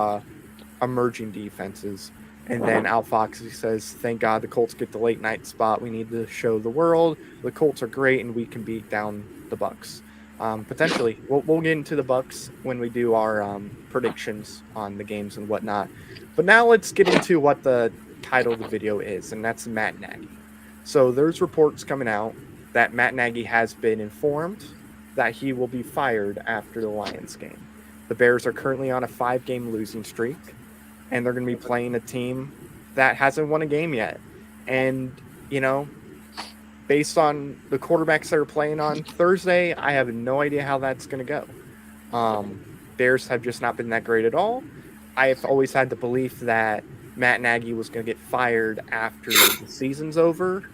emerging defenses. And then Al Foxy says, thank God the Colts get the late night spot. We need to show the world the Colts are great and we can beat down the Bucs. Potentially. We'll get into the Bucs when we do our predictions on the games and whatnot. But now let's get into what the title of the video is, and that's Matt Nagy. So there's reports coming out that Matt Nagy has been informed that he will be fired after the Lions game. The Bears are currently on a 5-game losing streak, and they're going to be playing a team that hasn't won a game yet. And, based on the quarterbacks that are playing on Thursday, I have no idea how that's going to go. Bears have just not been that great at all. I have always had the belief that Matt Nagy was going to get fired after the season's over.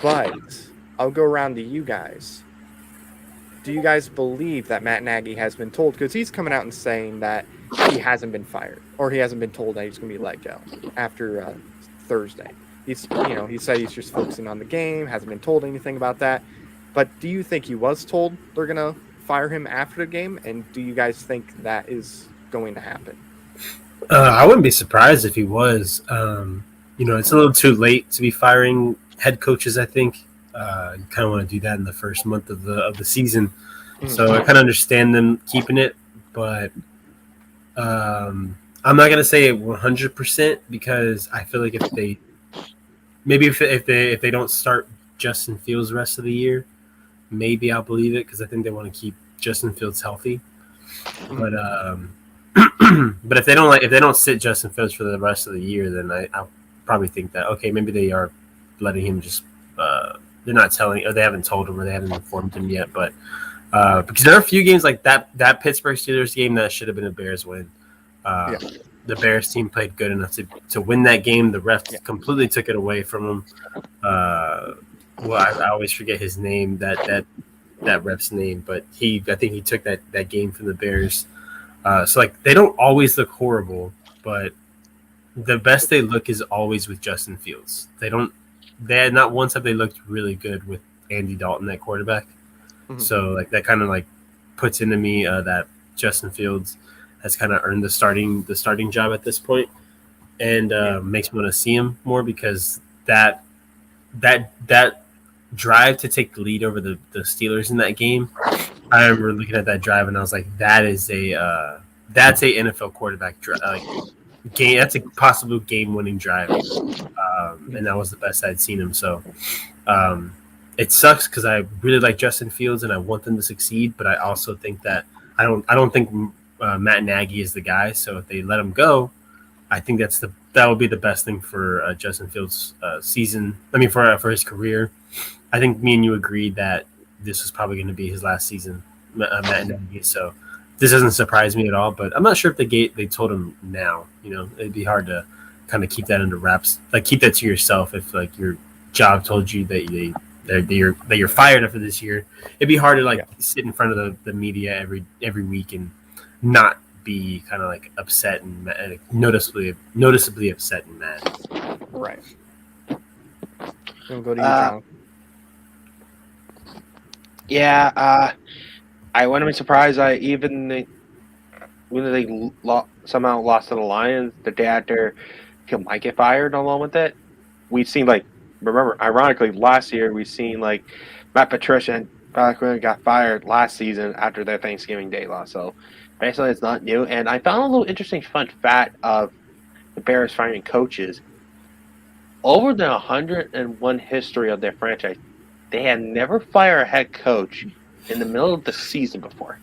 But I'll go around to you guys. Do you guys believe that Matt Nagy has been told? Because he's coming out and saying that he hasn't been fired, or he hasn't been told that he's going to be let go after Thursday. He said he's just focusing on the game, hasn't been told anything about that. But do you think he was told they're going to fire him after the game? And do you guys think that is going to happen? I wouldn't be surprised if he was. It's a little too late to be firing head coaches, I think. You kind of want to do that in the first month of the season. So I kind of understand them keeping it, but I'm not going to say it 100% because I feel like if they don't start Justin Fields the rest of the year, maybe I'll believe it because I think they want to keep Justin Fields healthy. But but if they don't sit Justin Fields for the rest of the year, then I'll probably think that okay, maybe they are letting him just they're not telling, or they haven't told him, or they haven't informed him yet. But because there are a few games like that Pittsburgh Steelers game that should have been a Bears win. The Bears team played good enough to win that game. The ref completely took it away from them. I always forget his name, that ref's name, but I think he took that game from the Bears. So like they don't always look horrible, but the best they look is always with Justin Fields. Not once have they looked really good with Andy Dalton at quarterback. Mm-hmm. So like that kind of like puts into me that Justin Fields has kind of earned the starting job at this point, and makes me want to see him more because that drive to take the lead over the Steelers in that game. I remember looking at that drive and I was like, that's a NFL quarterback game. That's a possible game-winning drive, and that was the best I'd seen him. So it sucks because I really like Justin Fields and I want them to succeed, but I also think that I don't think Matt Nagy is the guy. So if they let him go, I think that would be the best thing for Justin Fields' season. I mean, for his career. I think me and you agreed that this was probably going to be his last season, Matt Nagy. So this doesn't surprise me at all. But I'm not sure if they told him now. It'd be hard to kind of keep that under wraps. Like keep that to yourself. If like your job told you that you're fired after this year, it'd be hard to sit in front of the media every week and not be kind of like upset and noticeably upset and mad. Right. We'll go to you, John. Yeah, I wouldn't be surprised. When they somehow lost to the Lions the day after, he might get fired along with it. We've seen remember, ironically, last year we've seen Matt Patricia and Pat Quinn got fired last season after their Thanksgiving Day loss. So basically, it's not new. And I found a little interesting fun fact of the Bears firing coaches. Over the 101 history of their franchise, they had never fired a head coach in the middle of the season before.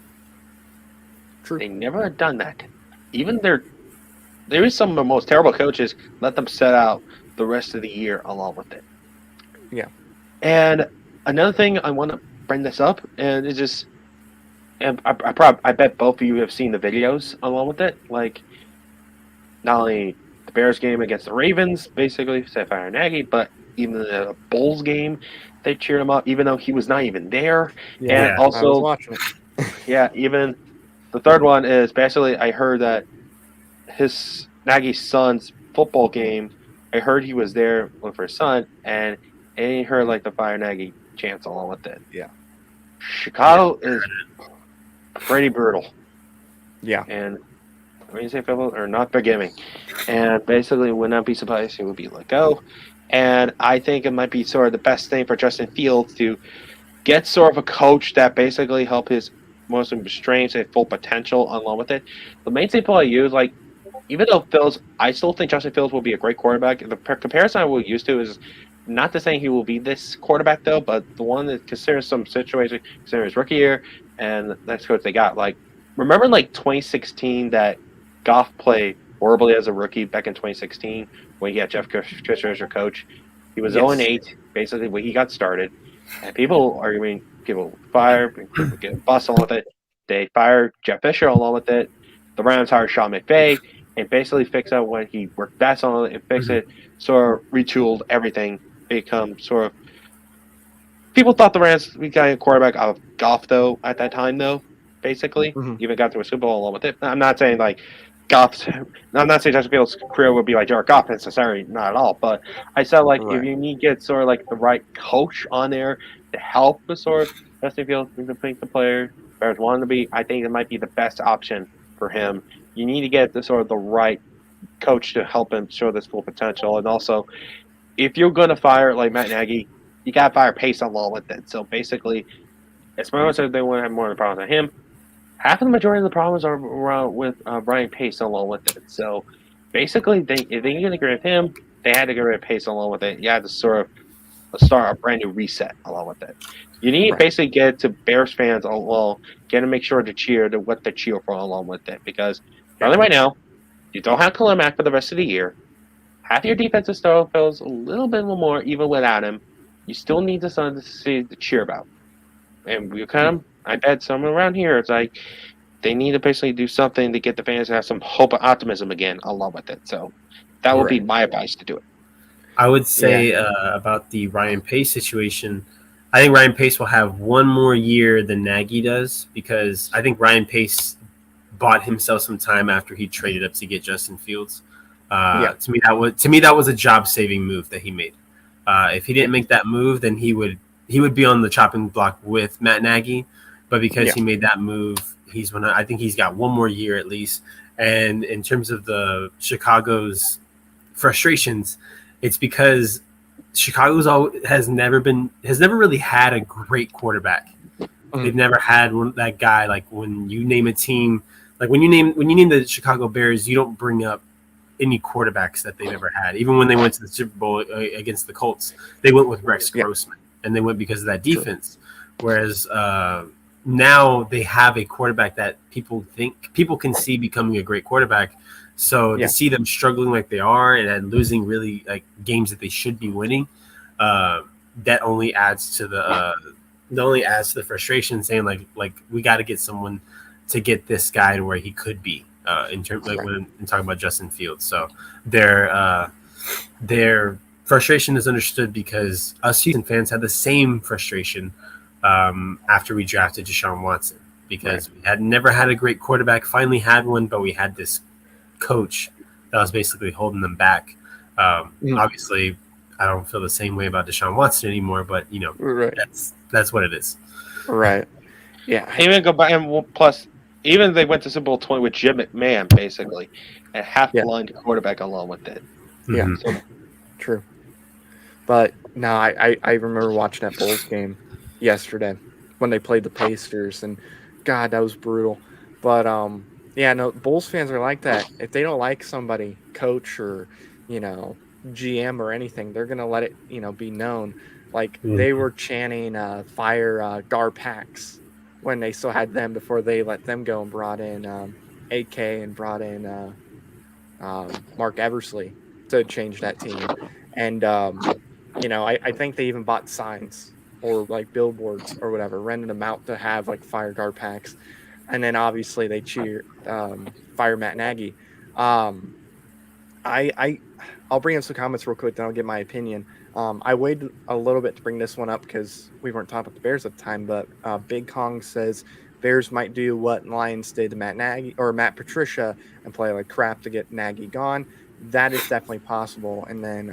True. They never had done that. Even their there is some of the most terrible coaches. Let them set out the rest of the year along with it. Yeah. And another thing I want to bring this up, and it's just, and I bet both of you have seen the videos along with it. Like, not only the Bears game against the Ravens, basically set fire Nagy, but even the Bulls game, they cheered him up, even though he was not even there. Yeah, And I was also, watching it. yeah, even the third one is basically I heard that his Nagy's son's football game. I heard he was there for his son, and I heard like the fire Nagy chants along with it. Yeah. Chicago is pretty brutal. Yeah. And when you say people are not forgiving, and basically would not be surprised he would be let go. And I think it might be sort of the best thing for Justin Fields to get sort of a coach that basically help his most restrain his full potential along with it. The main example I use, like, even though Fields, I still think Justin Fields will be a great quarterback. The comparison I will use to is not to say he will be this quarterback though, but the one that considers some situation, considering his rookie year and the next coach they got. Like, remember like 2016 that Goff played horribly as a rookie back in 2016 when he had Jeff Fisher as your coach. He was 0-8 basically when he got started, and people arguing, people fire, people get bust along with it. They fired Jeff Fisher along with it. The Rams hired Sean McVay and basically fix out what he worked best on and fix it, sort of retooled everything, become sort of. People thought the Rams we got a quarterback out of Goff though at that time though, basically even got to a Super Bowl along with it. I'm not saying like Goff's. I'm not saying Justin Fields' career would be like Jared Goff necessarily, not at all. But I said like if you need to get sort of like the right coach on there to help the sort of Justin Fields to think the player Bears wanted to be, I think it might be the best option for him. You need to get the sort of the right coach to help him show this full potential, and also if you're going to fire like Matt Nagy, you got to fire Pace along with it. So basically, as much as they want to have more of the problems than him, half of the majority of the problems are around with Brian Pace along with it. So basically, if they can get rid of him, they had to get rid of Pace along with it. You had to sort of start a brand new reset along with it. You need to basically get to Bears fans along, get to make sure to cheer to what they cheer for along with it. Because right now, you don't have Khalil Mack for the rest of the year. Half your defensive style feels a little bit more even without him. You still need something to see to cheer about. And we kind of, I bet someone around here, it's like they need to basically do something to get the fans to have some hope and optimism again along with it. So that would be my advice to do it. I would say about the Ryan Pace situation, I think Ryan Pace will have one more year than Nagy does because I think Ryan Pace bought himself some time after he traded up to get Justin Fields. To me, that was a job-saving move that he made. If he didn't make that move, then he would be on the chopping block with Matt Nagy. But because he made that move, I think he's got one more year at least. And in terms of the Chicago's frustrations, it's because Chicago's has never really had a great quarterback. They've never had that guy. Like when you name a team, like when you name the Chicago Bears, you don't bring up any quarterbacks that they've ever had. Even when they went to the Super Bowl against the Colts, they went with Rex Grossman, and they went because of that defense. Whereas now they have a quarterback that people can see becoming a great quarterback. So to see them struggling like they are and losing really like games that they should be winning, that only adds to the frustration. Saying like we got to get someone to get this guy to where he could be. In terms like when talking about Justin Fields, so their frustration is understood because us Houston fans had the same frustration after we drafted Deshaun Watson because we had never had a great quarterback. Finally had one, but we had this coach that was basically holding them back. Obviously, I don't feel the same way about Deshaun Watson anymore, but that's what it is. Right. Yeah. Even go back and plus. Even they went to Super Bowl 20 with Jim McMahon, basically, a half-blind quarterback along with it. Yeah, true. But no, I remember watching that Bulls game yesterday when they played the Pacers, and God, that was brutal. But Bulls fans are like that. If they don't like somebody, coach or GM or anything, they're gonna let it be known. Like they were chanting "Fire Garpax." When they still had them before they let them go and brought in AK and brought in Mark Eversley to change that team. And, I think they even bought signs or like billboards or whatever, rented them out to have like fire guard packs. And then obviously they fire Matt Nagy. Um, I'll bring up some comments real quick, then I'll give my opinion. I waited a little bit to bring this one up because we weren't talking about the Bears at the time, but Big Kong says Bears might do what Lions did to Matt Nagy or Matt Patricia and play like crap to get Nagy gone. That is definitely possible. And then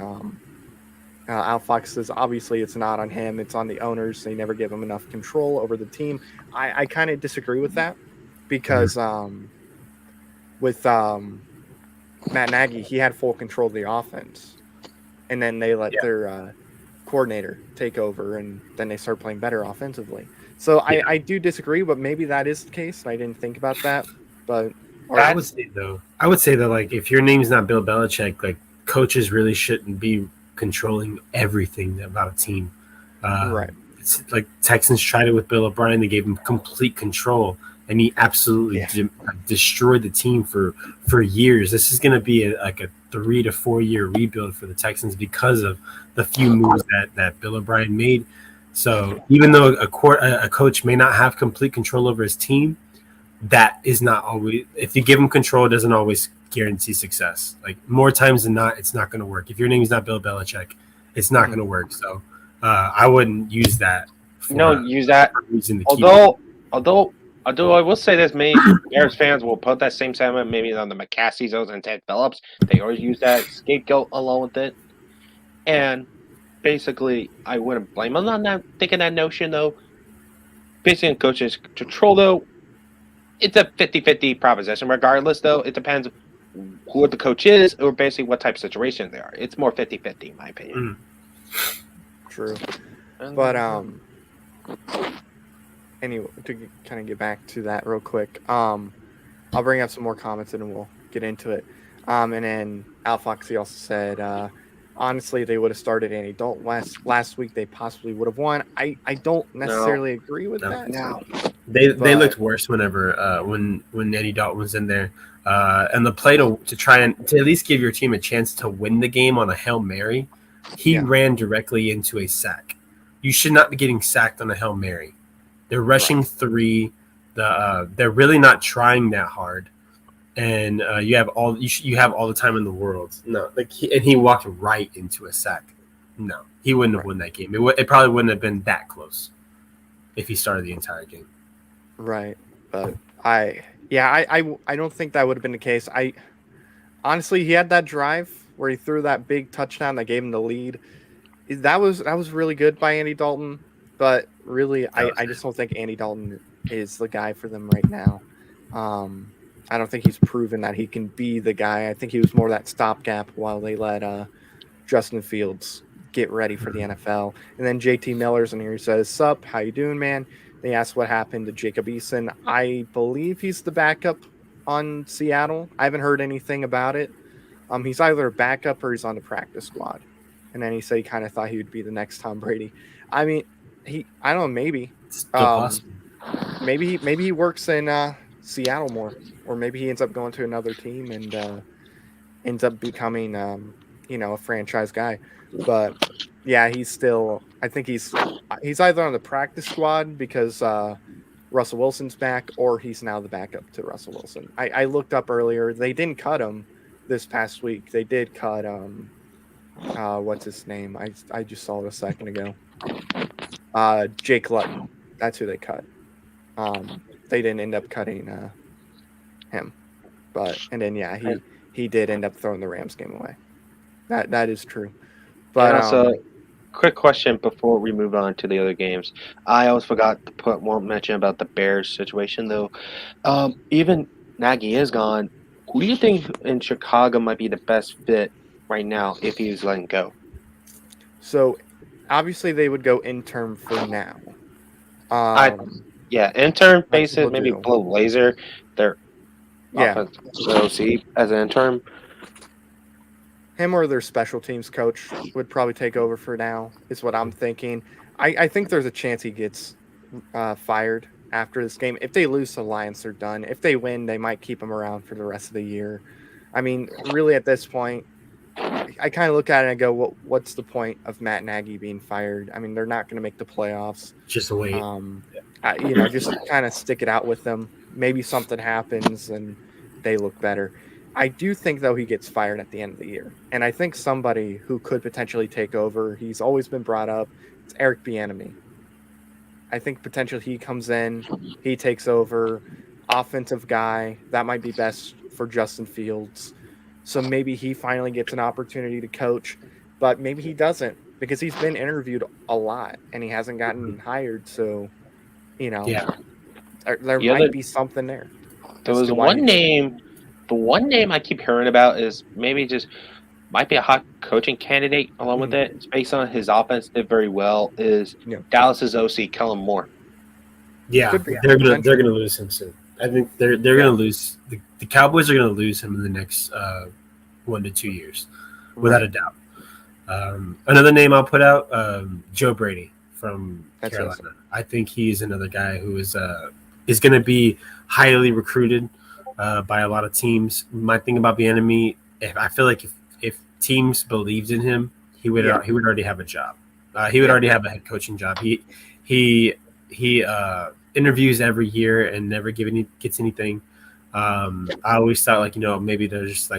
Al Fox says obviously it's not on him, it's on the owners. They never give him enough control over the team. I kind of disagree with that because with Matt Nagy, he had full control of the offense, and then they let their coordinator take over, and then they start playing better offensively. So I do disagree, but maybe that is the case. I didn't think about that, but I would say that like if your name's not Bill Belichick, like coaches really shouldn't be controlling everything about a team. Right. It's like Texans tried it with Bill O'Brien. They gave him complete control, and he absolutely destroyed the team for years. This is going to be a 3 to 4 year rebuild for the Texans because of the few moves that Bill O'Brien made. So even though a coach may not have complete control over his team, that is not always. If you give him control, it doesn't always guarantee success. Like more times than not, it's not going to work. If your name is not Bill Belichick, it's not going to work. So I wouldn't use that. Use that. Although I will say this, many Bears fans will put that same sentiment maybe on the McCaskies and Ted Phillips. They always use that scapegoat along with it. And basically, I wouldn't blame them on that, thinking that notion, though. Basically, coaches control, though, it's a 50-50 proposition. Regardless, though, it depends who the coach is or basically what type of situation they are. It's more 50-50, in my opinion. True. But, anyway, to kind of get back to that real quick, I'll bring up some more comments and then we'll get into it. And then Al Foxy also said, honestly, they would have started Andy Dalton last week. They possibly would have won. I don't necessarily agree with that. No. They looked worse whenever when Andy Dalton was in there. And the play to try and to at least give your team a chance to win the game on a Hail Mary, he ran directly into a sack. You should not be getting sacked on a Hail Mary. They're rushing 3. They're really not trying that hard, and you have all the time in the world. No, he walked right into a sack. No, he wouldn't have won that game. It probably wouldn't have been that close if he started the entire game. Right, but I don't think that would have been the case. Honestly, he had that drive where he threw that big touchdown that gave him the lead. That was really good by Andy Dalton, but really, I just don't think Andy Dalton is the guy for them right now. I don't think he's proven that he can be the guy. I think he was more that stopgap while they let Justin Fields get ready for the NFL. And then JT Miller's in here. He says, "Sup, how you doing, man?" They asked what happened to Jacob Eason. I believe he's the backup on Seattle. I haven't heard anything about it. He's either a backup or he's on the practice squad. And then he said he kind of thought he would be the next Tom Brady. I mean, I don't know, maybe. Maybe he works in Seattle more, or maybe he ends up going to another team and ends up becoming, a franchise guy. But yeah, he's still. I think he's either on the practice squad because Russell Wilson's back, or he's now the backup to Russell Wilson. I looked up earlier; they didn't cut him this past week. They did cut what's his name? I just saw it a second ago. Jake Luton. That's who they cut. They didn't end up cutting him, and then he did end up throwing the Rams game away. That is true. But also, quick question before we move on to the other games. I always forgot to put more mention about the Bears situation, though. Even Nagy is gone. Who do you think in Chicago might be the best fit right now if he's letting go? So, obviously, they would go intern for now. Intern basis, maybe Blow Laser, their offensive OC as an intern. Him or their special teams coach would probably take over for now, is what I'm thinking. I think there's a chance he gets fired after this game. If they lose to the Lions, they're done. If they win, they might keep him around for the rest of the year. I mean, really at this point, I kind of look at it and go, what's the point of Matt Nagy being fired? I mean, they're not going to make the playoffs. Just wait. Just kind of stick it out with them. Maybe something happens and they look better. I do think, though, he gets fired at the end of the year. And I think somebody who could potentially take over, he's always been brought up, it's Eric Bieniemy. I think potentially he comes in, he takes over, offensive guy. That might be best for Justin Fields. So maybe he finally gets an opportunity to coach, but maybe he doesn't because he's been interviewed a lot and he hasn't gotten hired. So, there might be something there. There was one name. The one name I keep hearing about is maybe just might be a hot coaching candidate along with it. It's based on his offense did very well. Is Dallas's OC Kellen Moore? Yeah, they're gonna lose him soon. I think they're gonna lose. The Cowboys are gonna lose him in the next 1 to 2 years, without a doubt. Another name I'll put out: Joe Brady from Carolina. Awesome. I think he's another guy who is going to be highly recruited by a lot of teams. My thing about Bieniemy, I feel like if teams believed in him, he would already have a job. He would already have a head coaching job. He interviews every year and never gets anything. I always thought maybe they're just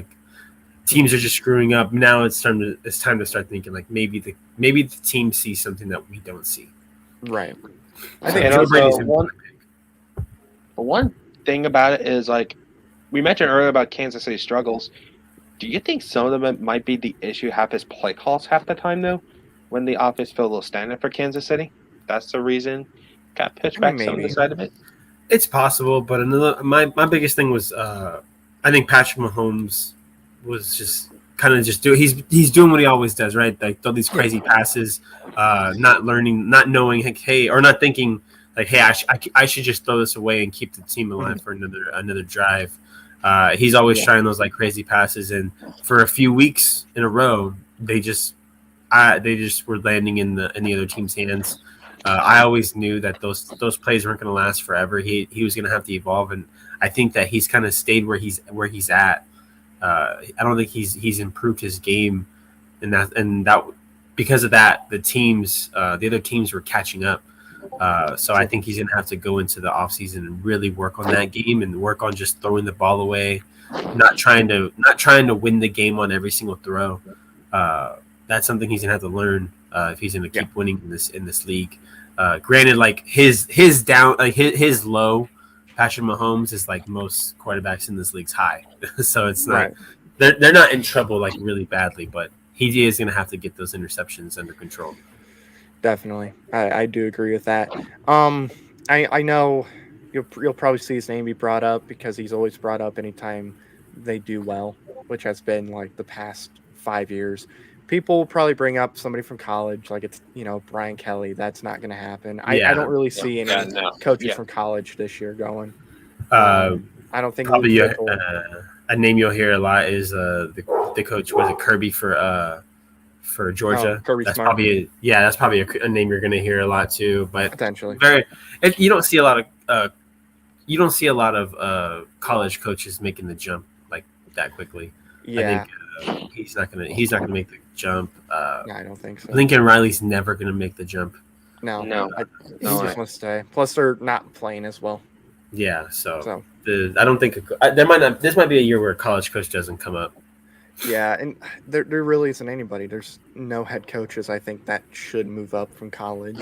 teams are just screwing up. Now it's time to start thinking maybe the team sees something that we don't see. Right. I think Joe Brady's one thing about it is we mentioned earlier about Kansas City struggles. Do you think some of them might be the issue half his play calls half the time though, when the offense feel a little stagnant for Kansas City? That's the reason got pitched back some of the side of it. It's possible, but my biggest thing was I think Patrick Mahomes was just kind of he's doing what he always does, right? Throw these crazy passes, not learning, not knowing, or not thinking hey, I should just throw this away and keep the team alive for another drive. He's always trying those crazy passes, and for a few weeks in a row, they just were landing in the other team's hands. I always knew that those plays weren't going to last forever. He was going to have to evolve, and I think that he's kind of stayed where he's at. I don't think he's improved his game, and that because of that, the other teams were catching up. So I think he's going to have to go into the offseason and really work on that game and work on just throwing the ball away, not trying to win the game on every single throw. That's something he's going to have to learn if he's going to keep winning in this league. Granted, his down, his low, Patrick Mahomes is most quarterbacks in this league's high. So it's not they're not in trouble really badly, but he is going to have to get those interceptions under control. Definitely. I do agree with that. I know you'll probably see his name be brought up because he's always brought up anytime they do well, which has been the past 5 years. People will probably bring up somebody from college, it's Brian Kelly. That's not going to happen. I don't really see any coaches from college this year going. I don't think probably a name you'll hear a lot is the coach. Was it Kirby for Georgia? Kirby that's Smart. Probably that's probably a name you're going to hear a lot too. But potentially, you don't see a lot of college coaches making the jump that quickly. Yeah. I think he's not gonna make the jump. I don't think so. Lincoln Riley's never gonna make the jump. No. He just wants to stay. Plus, they're not playing as well. Yeah. So. I don't think this might be a year where a college coach doesn't come up. Yeah, and there really isn't anybody. There's no head coaches I think that should move up from college.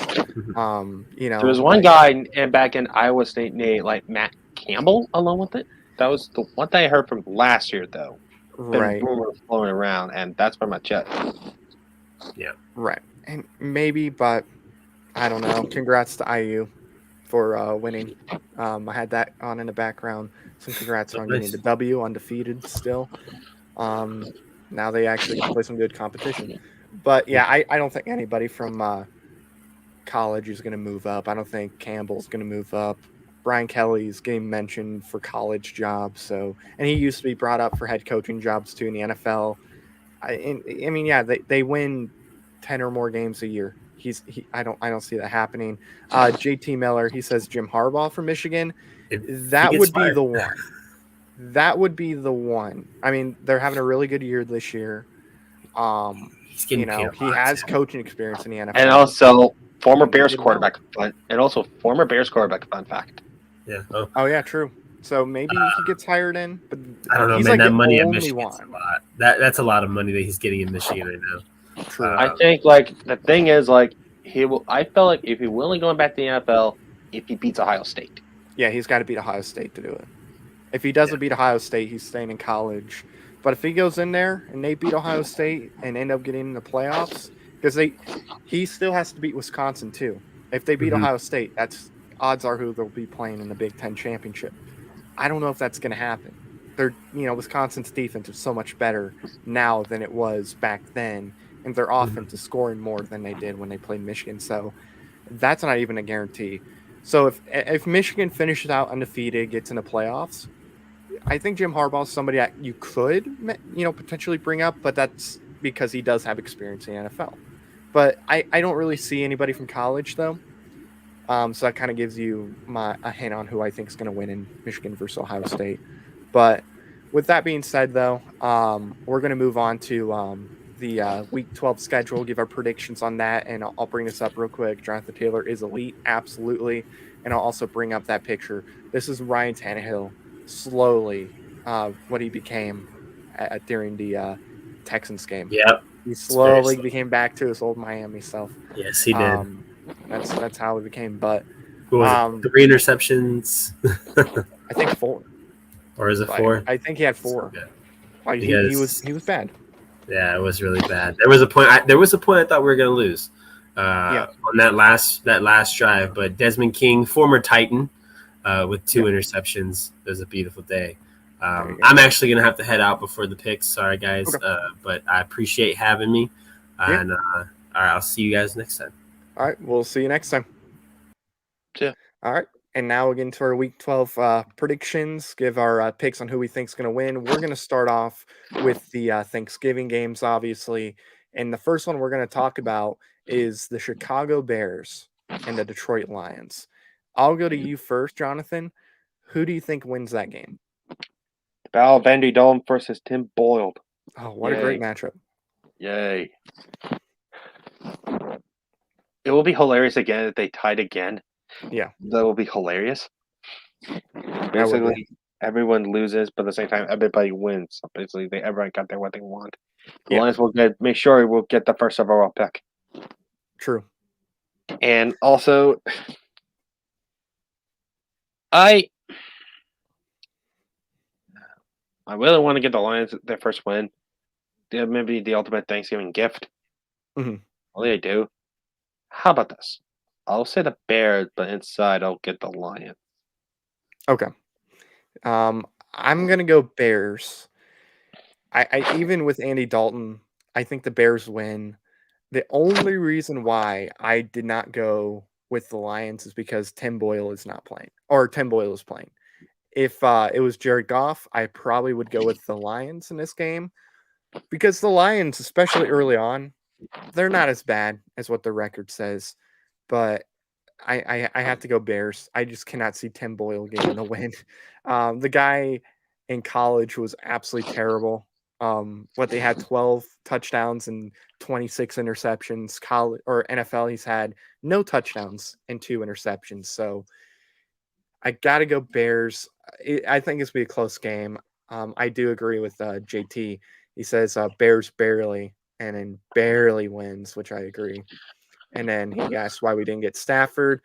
There was one guy back in Iowa State named Matt Campbell along with it. That was the one thing I heard from last year though. Right. Rumors flowing around, and that's pretty much it. Yeah. Right. And maybe, but I don't know. Congrats to IU for winning. I had that on in the background. So congrats on getting the W, undefeated still. Now they actually can play some good competition. But yeah, I don't think anybody from college is going to move up. I don't think Campbell's going to move up. Brian Kelly's getting mentioned for college jobs, and he used to be brought up for head coaching jobs too in the NFL. They win 10 or more games a year. I don't see that happening. JT Miller, he says Jim Harbaugh from Michigan. That would be the one. That would be the one. I mean, they're having a really good year this year. He's getting paid a He lot, has too. coaching experience in the NFL. And also former He Bears did well. quarterback. Former Bears quarterback. Fun fact. Yeah. Oh yeah, true. So maybe he gets hired in, but I don't know, he's man. like That the money at only Michigan's one. a lot. That's a lot of money that he's getting in Michigan right now. True. I think like the thing is like he will. I felt like if he willing going back to the NFL, if he beats Ohio State. Yeah, he's got to beat Ohio State to do it. If he doesn't beat Ohio State, he's staying in college. But if he goes in there and they beat Ohio State and end up getting in the playoffs, because he still has to beat Wisconsin too. If they beat Ohio State, that's odds are who they'll be playing in the Big Ten championship. I don't know if that's going to happen. Wisconsin's defense is so much better now than it was back then, and their offense is scoring more than they did when they played Michigan. So that's not even a guarantee. So if Michigan finishes out undefeated, gets in the playoffs, I think Jim Harbaugh is somebody that you could, potentially bring up, but that's because he does have experience in the NFL. But I don't really see anybody from college though. So that kind of gives you a hint on who I think is going to win in Michigan versus Ohio State. But with that being said, though, we're going to move on to the Week 12 schedule, give our predictions on that, and I'll bring this up real quick. Jonathan Taylor is elite, absolutely, and I'll also bring up that picture. This is Ryan Tannehill slowly what he became during the Texans game. Yep. He slowly became back to his old Miami self. Yes, he did. That's how he became. But What was it, 3 interceptions? I think 4. Or is it 4? I think he had 4. So he was bad. Yeah, it was really bad. There was a point. I thought we were going to lose on that last drive. But Desmond King, former Titan, with 2 interceptions. It was a beautiful day. I'm actually going to have to head out before the picks. Sorry, guys. Okay. But I appreciate having me. And all right, I'll see you guys next time. All right, we'll see you next time. Yeah. All right, and now we'll get into our Week 12 predictions, give our picks on who we think is going to win. We're going to start off with the Thanksgiving games, obviously. And the first one we're going to talk about is the Chicago Bears and the Detroit Lions. I'll go to you first, Jonathan. Who do you think wins that game? Battle of Andy Dalton versus Tim Boyle. Oh, what a great matchup. Yay. It will be hilarious again if they tied again. Yeah. That will be hilarious. Basically, everyone loses, but at the same time, everybody wins. So basically, everyone got what they want. The Lions will make sure we'll get the first overall pick. True. And also, I really want to get the Lions their first win. Maybe the ultimate Thanksgiving gift. Mm-hmm. All they do. How about this? I'll say the Bears, but inside I'll get the Lions. Okay. I'm gonna go Bears. I even with Andy Dalton, I think the Bears win. The only reason why I did not go with the Lions is because Tim Boyle is not playing, or Tim Boyle is playing. If it was Jared Goff, I probably would go with the Lions in this game because the Lions, especially early on, they're not as bad as what the record says. But I have to go Bears. I just cannot see Tim Boyle getting the win. The guy in college was absolutely terrible. They had 12 touchdowns and 26 interceptions. College or NFL, he's had no touchdowns and 2 interceptions. So I got to go Bears. I think it's be a close game. I do agree with JT. He says Bears barely, and then barely wins, which I agree. And then he asked why we didn't get Stafford.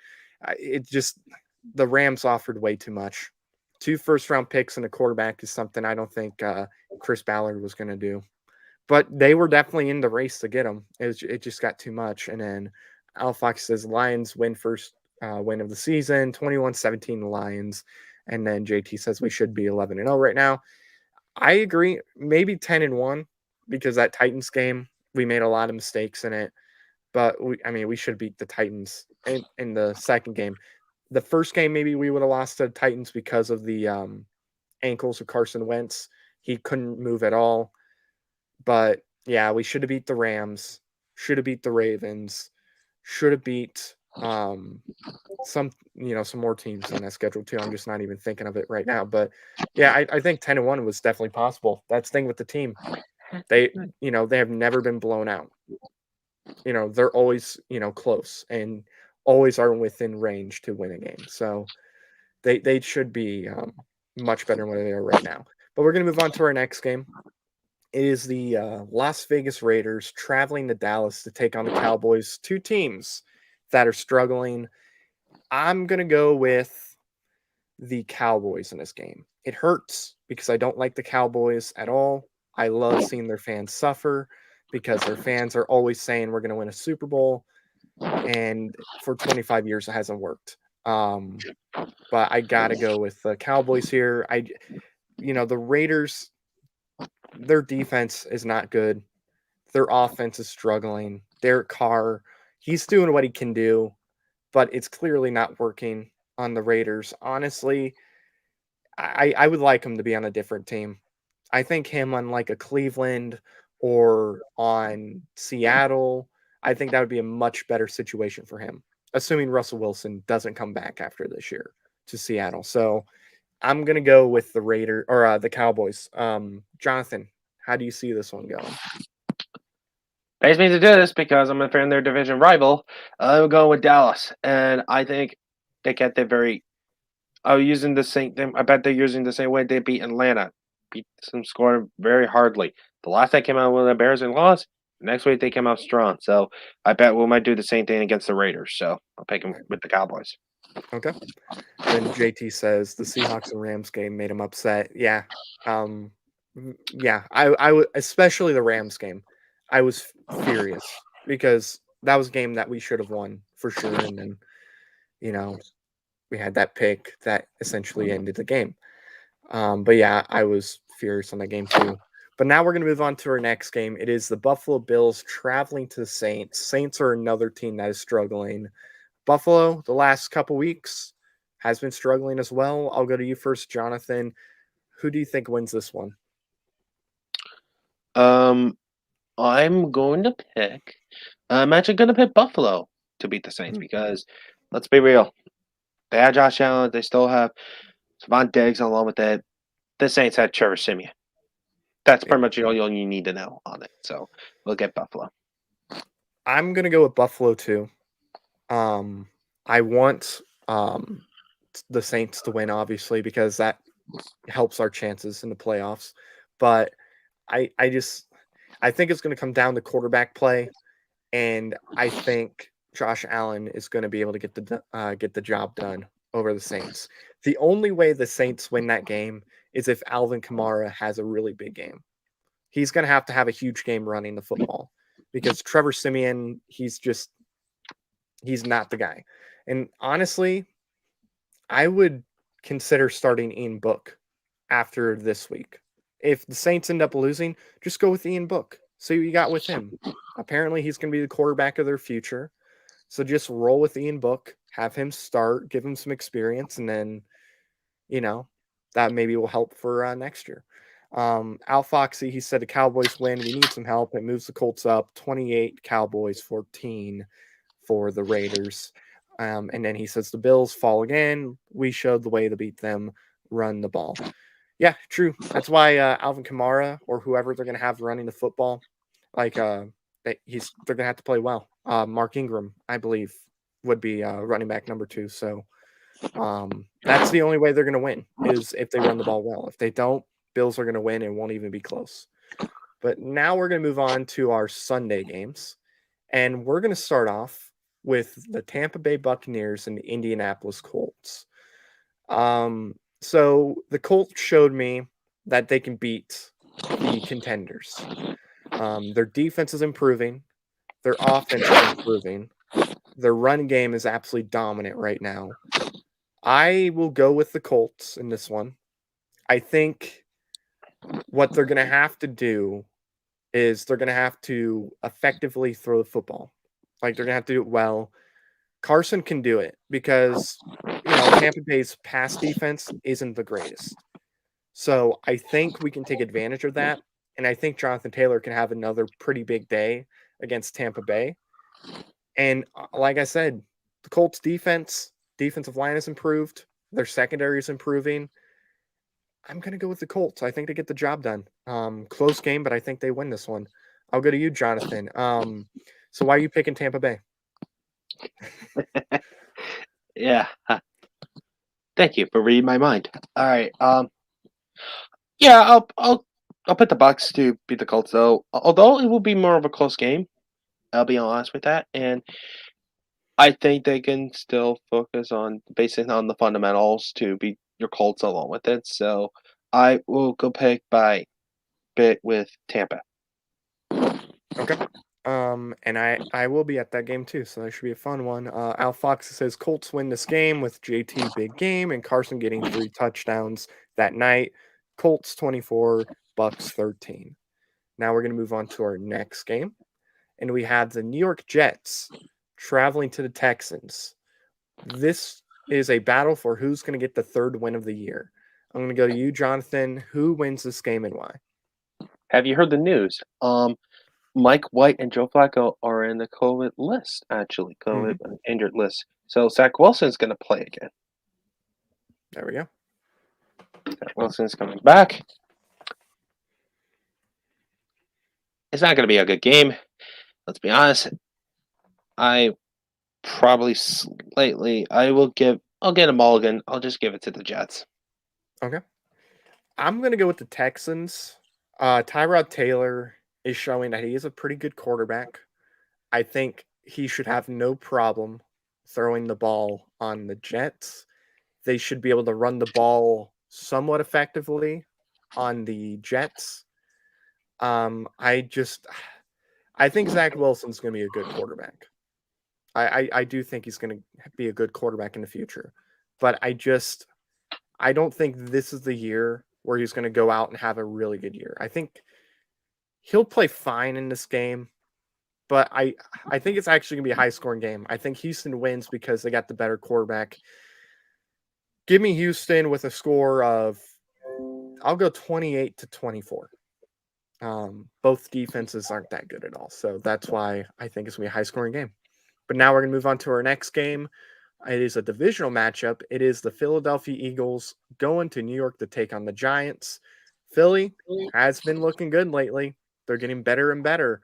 The Rams offered way too much. 2 first-round picks and a quarterback is something I don't think Chris Ballard was going to do. But they were definitely in the race to get him. It just got too much. And then Al Fox says Lions win first win of the season, 21-17 the Lions. And then JT says we should be 11-0 right now. I agree, maybe 10-1 because that Titans game, we made a lot of mistakes in it. But we should beat the Titans in the second game. The first game, maybe we would have lost to the Titans because of the ankles of Carson Wentz. He couldn't move at all. But yeah, we should have beat the Rams, should have beat the Ravens, should have beat some more teams on that schedule too. I'm just not even thinking of it right now. But yeah, I think 10-1 was definitely possible. That's the thing with the team. They have never been blown out. They're always, close and always are within range to win a game. So they should be much better than what they are right now. But we're going to move on to our next game. It is the Las Vegas Raiders traveling to Dallas to take on the Cowboys, two teams that are struggling. I'm going to go with the Cowboys in this game. It hurts because I don't like the Cowboys at all. I love seeing their fans suffer because their fans are always saying we're going to win a Super Bowl. And for 25 years, it hasn't worked. But I got to go with the Cowboys here. The Raiders, their defense is not good. Their offense is struggling. Derek Carr, he's doing what he can do, but it's clearly not working on the Raiders. Honestly, I would like him to be on a different team. I think him on like a Cleveland or on Seattle, I think that would be a much better situation for him, assuming Russell Wilson doesn't come back after this year to Seattle. So I'm going to go with the Cowboys. Jonathan, how do you see this one going? Pays me to do this because I'm a fan of their division rival. I'm going with Dallas, and I think they get the very. Using the same. I bet they're using the same way they beat Atlanta, beat them scoring very hardly. The last they came out with the Bears and lost. Next week they came out strong, so I bet we might do the same thing against the Raiders. So I'll pick them with the Cowboys. Okay. Then JT says the Seahawks and Rams game made him upset. Yeah. I would, especially the Rams game. I was furious because that was a game that we should have won for sure. And then, we had that pick that essentially ended the game. But yeah, I was furious on that game too. But now we're going to move on to our next game. It is the Buffalo Bills traveling to the Saints. Saints are another team that is struggling. Buffalo, the last couple weeks, has been struggling as well. I'll go to you first, Jonathan. Who do you think wins this one? I'm going to pick. I'm actually going to pick Buffalo to beat the Saints because, let's be real, they had Josh Allen. They still have Savon Diggs along with it. The Saints had Trevor Siemian. That's pretty much all you need to know on it. So we'll get Buffalo. I'm going to go with Buffalo too. I want the Saints to win, obviously, because that helps our chances in the playoffs. But I think it's going to come down to quarterback play, and I think Josh Allen is going to be able to get the job done over the Saints. The only way the Saints win that game is if Alvin Kamara has a really big game. He's going to have a huge game running the football because Trevor Siemian, he's not the guy. And honestly, I would consider starting Ian Book after this week. If the Saints end up losing, just go with Ian Book. See what you got with him. Apparently, he's going to be the quarterback of their future. So just roll with Ian Book, have him start, give him some experience, and then, that maybe will help for next year. Al Foxy, he said the Cowboys win. We need some help. It moves the Colts up 28 Cowboys, 14 for the Raiders. And then he says the Bills fall again. We showed the way to beat them, run the ball. Yeah, true. That's why Alvin Kamara or whoever they're going to have running the football, they're going to have to play well. Mark Ingram, I believe, would be running back number 2. So that's the only way they're going to win is if they run the ball well. If they don't, Bills are going to win and won't even be close. But now we're going to move on to our Sunday games. And we're going to start off with the Tampa Bay Buccaneers and the Indianapolis Colts. So the Colts showed me that they can beat the contenders. Their defense is improving. Their offense is improving. Their run game is absolutely dominant right now. I will go with the Colts in this one. I think what they're going to have to do is they're going to have to effectively throw the football. They're going to have to do it well. Carson can do it because, Tampa Bay's pass defense isn't the greatest. So I think we can take advantage of that. And I think Jonathan Taylor can have another pretty big day against Tampa Bay. And like I said, The Colts defensive line is improved. Their secondary is improving. I'm going to go with the Colts. I think they get the job done. Close game, but I think they win this one. I'll go to you, Jonathan. So why are you picking Tampa Bay? Yeah. Thank you for reading my mind. All right. Yeah, I'll put the Bucks to beat the Colts though. Although it will be more of a close game. I'll be honest with that, and I think they can still focus on basing on the fundamentals to beat your Colts along with it. So I will go pick by bit with Tampa. Okay. And I will be at that game too, so that should be a fun one. Al Fox says Colts win this game with JT big game and Carson getting 3 touchdowns that night. Colts 24, Bucks 13. Now we're going to move on to our next game, and we have the New York Jets traveling to the Texans. This is a battle for who's going to get the 3rd win of the year. I'm going to go to you, Jonathan. Who wins this game and why? Have you heard the news? Mike White and Joe Flacco are in the COVID list, actually, COVID injured list. So Zach Wilson's going to play again. There we go. Zach Wilson's coming back. It's not going to be a good game. Let's be honest. I probably slightly. I'll get a mulligan. I'll just give it to the Jets. Okay. I'm going to go with the Texans. Tyrod Taylor is showing that he is a pretty good quarterback. I think he should have no problem throwing the ball on the Jets. They should be able to run the ball somewhat effectively on the Jets. I think Zach Wilson's going to be a good quarterback. I do think he's going to be a good quarterback in the future. But I don't think this is the year where he's going to go out and have a really good year. I think he'll play fine in this game, but I think it's actually going to be a high-scoring game. I think Houston wins because they got the better quarterback. Give me Houston with a score of, I'll go 28-24. Both defenses aren't that good at all, so that's why I think it's going to be a high-scoring game. But now we're going to move on to our next game. It is a divisional matchup. It is the Philadelphia Eagles going to New York to take on the Giants. Philly has been looking good lately. They're getting better and better.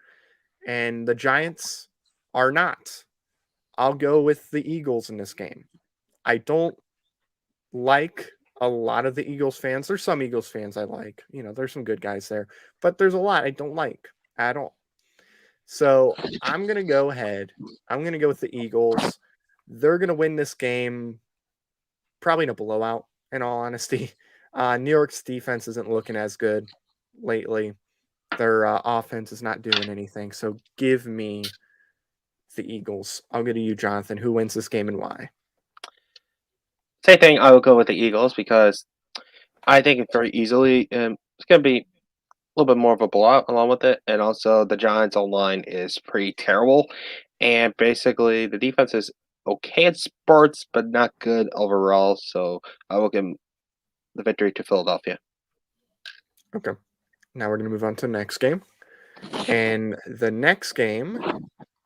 And the Giants are not. I'll go with the Eagles in this game. I don't like a lot of the Eagles fans. There's some Eagles fans I like. There's some good guys there. But there's a lot I don't like at all. So I'm going to go ahead. I'm going to go with the Eagles. They're going to win this game probably in a blowout, in all honesty. New York's defense isn't looking as good lately. Their offense is not doing anything. So give me the Eagles. I'll go to you, Jonathan. Who wins this game and why? Same thing. I will go with the Eagles because I think it's very easily. It's going to be a little bit more of a blowout along with it. And also the Giants' online is pretty terrible. And basically the defense is okay at spurts, but not good overall. So I will give the victory to Philadelphia. Okay. Now we're going to move on to the next game. And the next game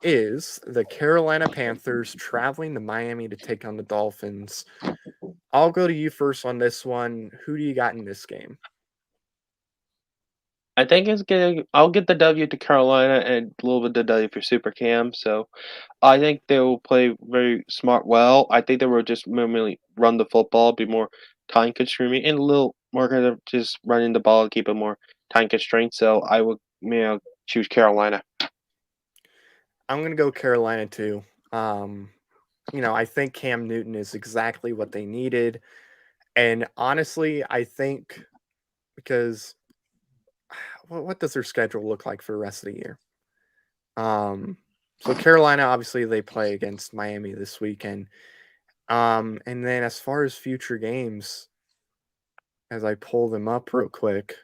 is the Carolina Panthers traveling to Miami to take on the Dolphins. I'll go to you first on this one. Who do you got in this game? I think I'll get the W to Carolina and a little bit of the W for Super Cam. So I think they will play very smart well. I think they will just mainly run the football, be more time consuming, and a little more kind of just running the ball, keep it more time constrained. So I would choose Carolina. I'm going to go Carolina too. I think Cam Newton is exactly what they needed. And honestly, I think because what does their schedule look like for the rest of the year? So Carolina, obviously, they play against Miami this weekend. And then as far as future games, as I pull them up real quick,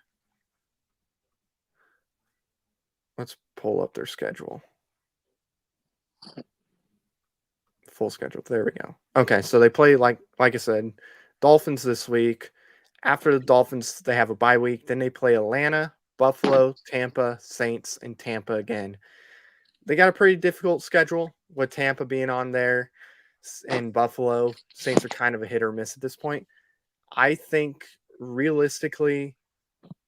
let's pull up their schedule. Full schedule. There we go. Okay, so they play, like I said, Dolphins this week. After the Dolphins, they have a bye week. Then they play Atlanta, Buffalo, Tampa, Saints, and Tampa again. They got a pretty difficult schedule with Tampa being on there. in Buffalo. Saints are kind of a hit or miss at this point. I think realistically,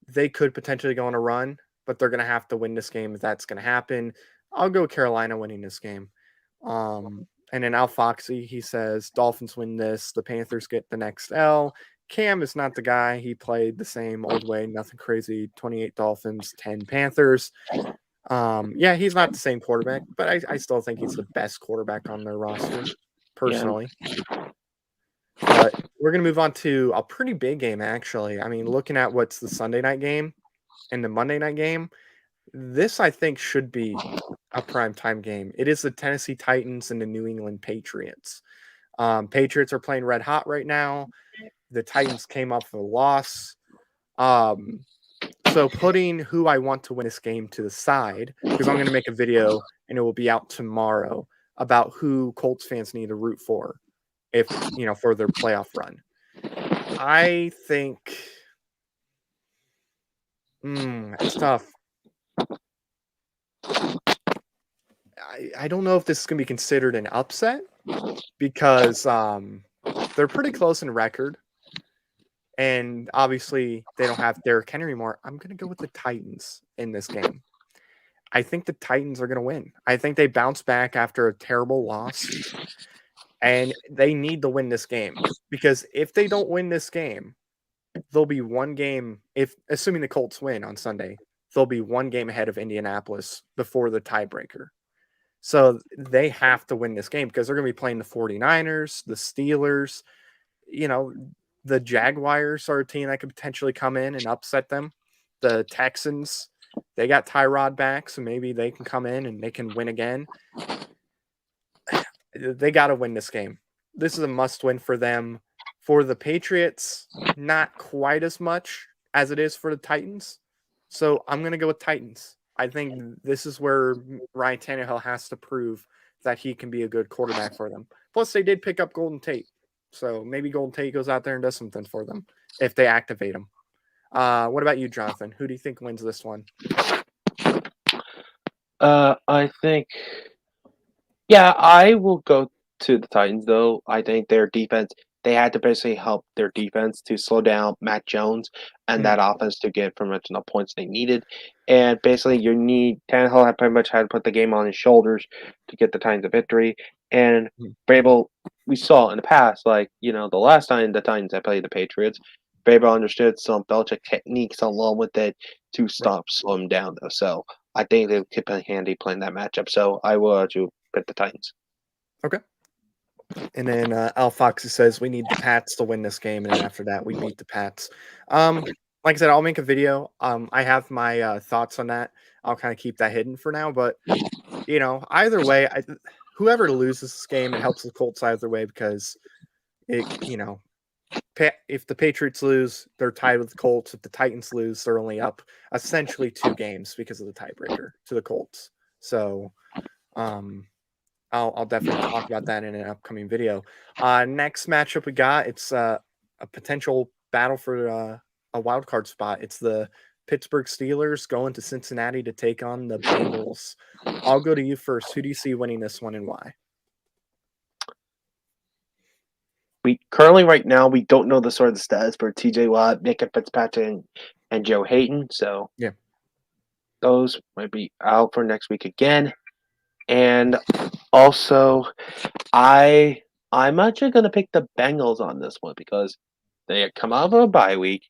they could potentially go on a run, but they're going to have to win this game if that's going to happen. I'll go Carolina winning this game. And then Al Foxy, he says Dolphins win this. The Panthers get the next L. Cam is not the guy. He played the same old way, nothing crazy. 28 Dolphins, 10 Panthers. Yeah, he's not the same quarterback, but I still think he's the best quarterback on their roster, personally. But we're going to move on to a pretty big game, actually. I mean, looking at what's the Sunday night game and the Monday night game, this, I think, should be a primetime game. It is the Tennessee Titans and the New England Patriots. Patriots are playing red hot right now. The Titans came off of a loss. So putting who I want to win this game to the side, because I'm going to make a video and it will be out tomorrow about who Colts fans need to root for if, for their playoff run. I think it's tough. I don't know if this is going to be considered an upset because they're pretty close in record. And obviously, they don't have Derrick Henry anymore. I'm going to go with the Titans in this game. I think the Titans are going to win. I think they bounce back after a terrible loss. And they need to win this game. Because if they don't win this game, they'll be one game, assuming the Colts win on Sunday, they'll be one game ahead of Indianapolis before the tiebreaker. So they have to win this game because they're going to be playing the 49ers, the Steelers, the Jaguars are a team that could potentially come in and upset them. The Texans, they got Tyrod back, so maybe they can come in and they can win again. They got to win this game. This is a must-win for them. For the Patriots, not quite as much as it is for the Titans. So I'm going to go with Titans. I think this is where Ryan Tannehill has to prove that he can be a good quarterback for them. Plus, they did pick up Golden Tate. So maybe Golden Tate goes out there and does something for them if they activate him. What about you, Jonathan? Who do you think wins this one? I think, I will go to the Titans, though. I think their defense, they had to basically help their defense to slow down Matt Jones and that offense to get pretty much enough points they needed. And basically, Tannehill had pretty much had to put the game on his shoulders to get the Titans a victory. And Vrabel, we saw in the past, the last time the Titans had played the Patriots, Vrabel understood some Belichick techniques along with it to slow him down, though. So I think they could play handy playing that matchup. So I will pick the Titans. Okay. And then Al Foxy says we need the Pats to win this game, and then after that we beat the Pats. Like I said, I'll make a video. I have my thoughts on that. I'll kind of keep that hidden for now, but either way, whoever loses this game, it helps the Colts either way because if the Patriots lose, they're tied with the Colts. If the Titans lose, they're only up essentially 2 games because of the tiebreaker to the Colts. So, I'll definitely talk about that in an upcoming video. Next matchup we got, it's a potential battle for a wild card spot. It's the Pittsburgh Steelers going to Cincinnati to take on the Bengals. I'll go to you first. Who do you see winning this one and why? We currently, right now, we don't know the sort of stats for TJ Watt, Nick Fitzpatrick, and Joe Hayden. So those might be out for next week again. And also, I'm actually going to pick the Bengals on this one because they had come out of a bye week.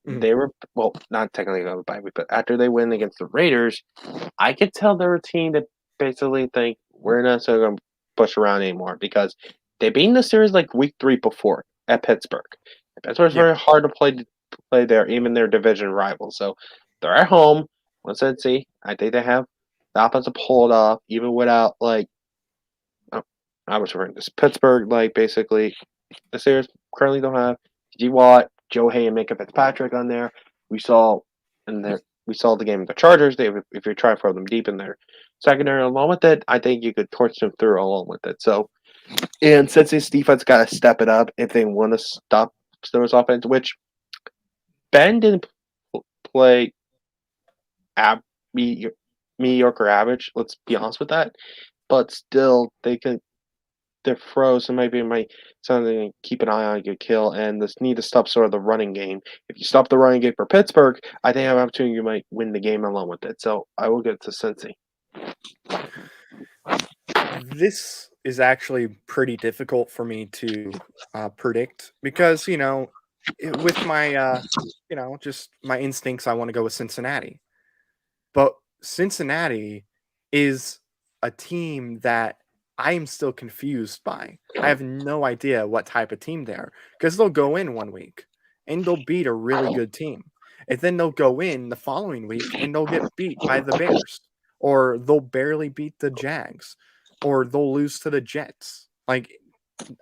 They were, not technically out of a bye week, but after they win against the Raiders, I could tell they're a team that basically think we're not going to push around anymore because they beat the series week 3 before at Pittsburgh. Pittsburgh's very hard to play there, even their division rivals. So they're at home. Let's see. I think they have the offense to pull it off, even without I was referring to Pittsburgh. Basically, the Steelers currently don't have T.J. Watt, Joe Hay, and Minka Fitzpatrick on there. We saw the game of the Chargers. If you try to throw them deep in their secondary along with it, I think you could torch them through along with it. So, and since this defense got to step it up if they want to stop Steelers offense, which Ben didn't play mediocre average. Let's be honest with that. But still, they can their throws, and maybe it might something to keep an eye on, get kill, and this need to stop sort of the running game. If you stop the running game for Pittsburgh, I think I have an opportunity you might win the game along with it. So I will get to Cincy. This is actually pretty difficult for me to predict because, with my, just my instincts, I want to go with Cincinnati. But Cincinnati is a team that I am still confused by. I have no idea what type of team they are because they'll go in one week and they'll beat a really good team. And then they'll go in the following week and they'll get beat by the Bears, or they'll barely beat the Jags, or they'll lose to the Jets. Like,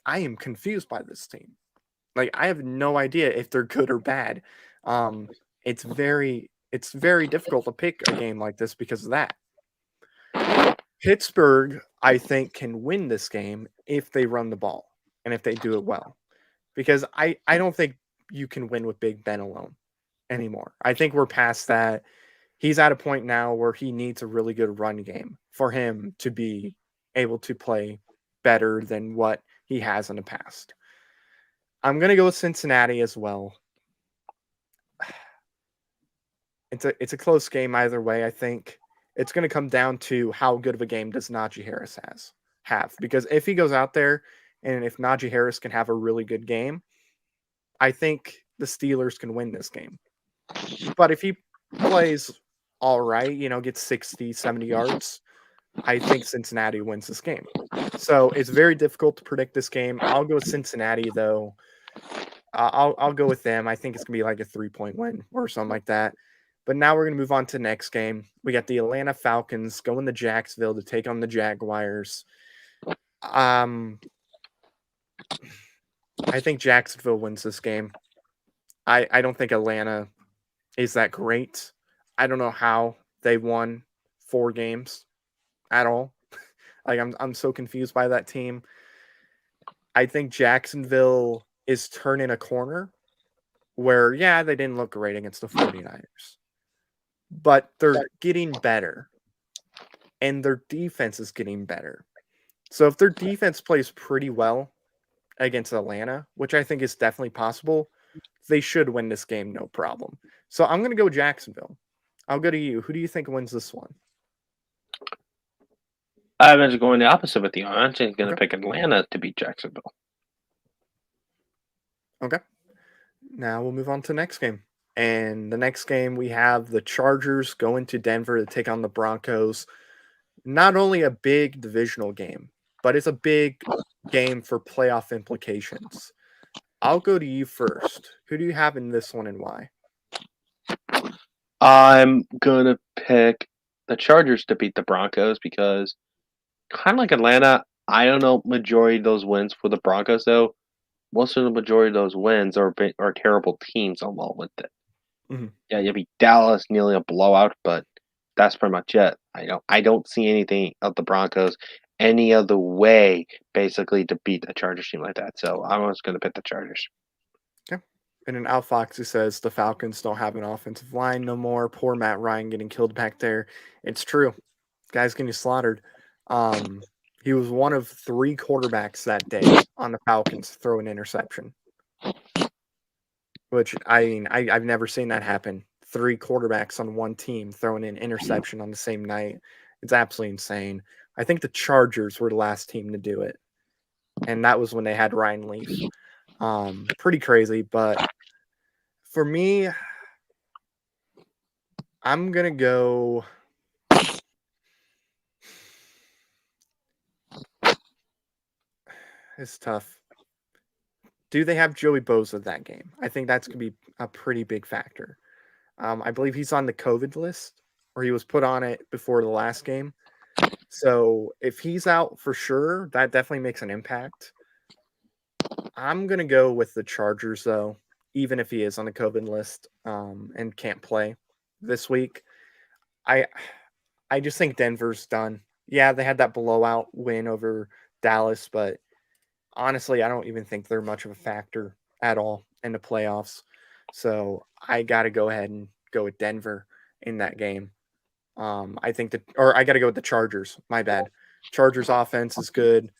I am confused by this team. Like, I have no idea if they're good or bad. It's very difficult to pick a game like this because of that. Pittsburgh, I think, can win this game if they run the ball and if they do it well. Because I don't think you can win with Big Ben alone anymore. I think we're past that. He's at a point now where he needs a really good run game for him to be able to play better than what he has in the past. I'm going to go with Cincinnati as well. It's a close game either way. I think it's going to come down to how good of a game does Najee Harris have. Because if he goes out there and if Najee Harris can have a really good game, I think the Steelers can win this game. But if he plays all right, gets 60, 70 yards, I think Cincinnati wins this game. So it's very difficult to predict this game. I'll go with Cincinnati, though. I'll go with them. I think it's going to be like a 3-point win or something like that. But now we're going to move on to the next game. We got the Atlanta Falcons going to Jacksonville to take on the Jaguars. I think Jacksonville wins this game. I don't think Atlanta is that great. I don't know how they won 4 games at all. Like, I'm so confused by that team. I think Jacksonville is turning a corner where, yeah, they didn't look great against the 49ers. But they're getting better. And their defense is getting better. So if their defense plays pretty well against Atlanta, which I think is definitely possible, they should win this game no problem. So I'm going to go Jacksonville. I'll go to you. Who do you think wins this one? I was going the opposite with you. I'm actually going to pick Atlanta to beat Jacksonville. Okay. Now we'll move on to the next game. And the next game, we have the Chargers going to Denver to take on the Broncos. Not only a big divisional game, but it's a big game for playoff implications. I'll go to you first. Who do you have in this one and why? I'm going to pick the Chargers to beat the Broncos because, kind of like Atlanta, I don't know majority of those wins for the Broncos, though. Most of the majority of those wins are terrible teams along with it. Mm-hmm. Yeah, you beat Dallas, nearly a blowout, but that's pretty much it. I don't see anything of the Broncos any other way, basically, to beat a Chargers team like that. So I'm just going to pick the Chargers. Okay. And then Al Foxy says the Falcons don't have an offensive line no more. Poor Matt Ryan getting killed back there. It's true. Guy's getting slaughtered. He was one of 3 quarterbacks that day on the Falcons to throw an interception. Which, I've never seen that happen. 3 quarterbacks on one team throwing an interception on the same night. It's absolutely insane. I think the Chargers were the last team to do it. And that was when they had Ryan Leaf. Pretty crazy, but for me, I'm going to go... It's tough. Do they have Joey Bosa that game? I think that's going to be a pretty big factor. I believe he's on the COVID list, or he was put on it before the last game. So if he's out for sure, that definitely makes an impact. I'm going to go with the Chargers, though, even if he is on the COVID list and can't play this week. I just think Denver's done. Yeah, they had that blowout win over Dallas, but honestly, I don't even think they're much of a factor at all in the playoffs. So I got to go ahead and go with Denver in that game. I got to go with the Chargers. My bad. Chargers offense is good.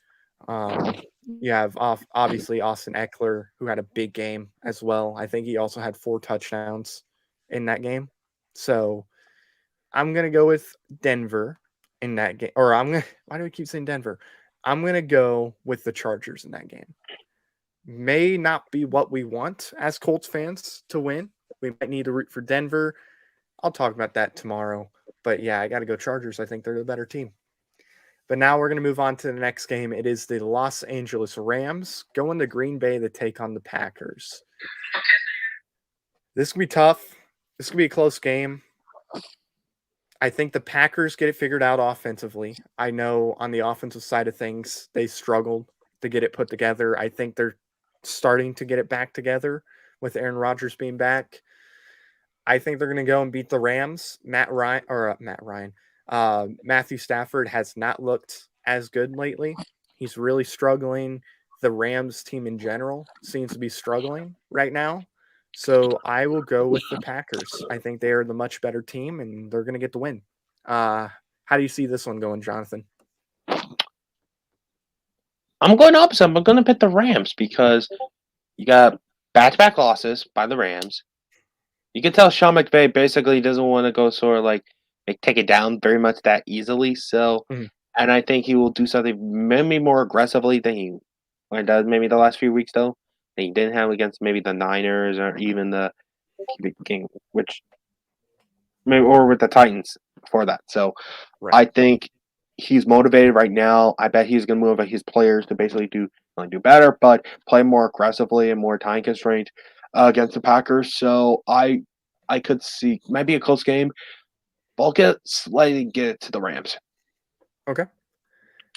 You have obviously Austin Eckler, who had a big game as well. I think he also had 4 touchdowns in that game. So I'm going to go with Denver in that game. Or why do I keep saying Denver? I'm going to go with the Chargers in that game. May not be what we want as Colts fans to win. We might need to root for Denver. I'll talk about that tomorrow. But yeah, I got to go Chargers. I think they're the better team. But now we're going to move on to the next game. It is the Los Angeles Rams going to Green Bay to take on the Packers. This could be tough. This could be a close game. I think the Packers get it figured out offensively. I know on the offensive side of things, they struggled to get it put together. I think they're starting to get it back together with Aaron Rodgers being back. I think they're going to go and beat the Rams. Matthew Stafford has not looked as good lately. He's really struggling. The Rams team in general seems to be struggling right now. So I will go with the Packers. I think they are the much better team, and they're going to get the win. How do you see this one going, Jonathan? I'm going opposite. I'm going to pick the Rams because you got back-to-back losses by the Rams. You can tell Sean McVay basically doesn't want to go sort of like take it down very much that easily. So, and I think he will do something maybe more aggressively than he does maybe the last few weeks though. That he didn't have against maybe the Niners or even the King, which maybe or with the Titans before that. So, Right. I think he's motivated right now. I bet he's going to move his players to basically do better, but play more aggressively and more time constrained against the Packers. So I could see might be a close game, but I'll get it to the Rams. Okay.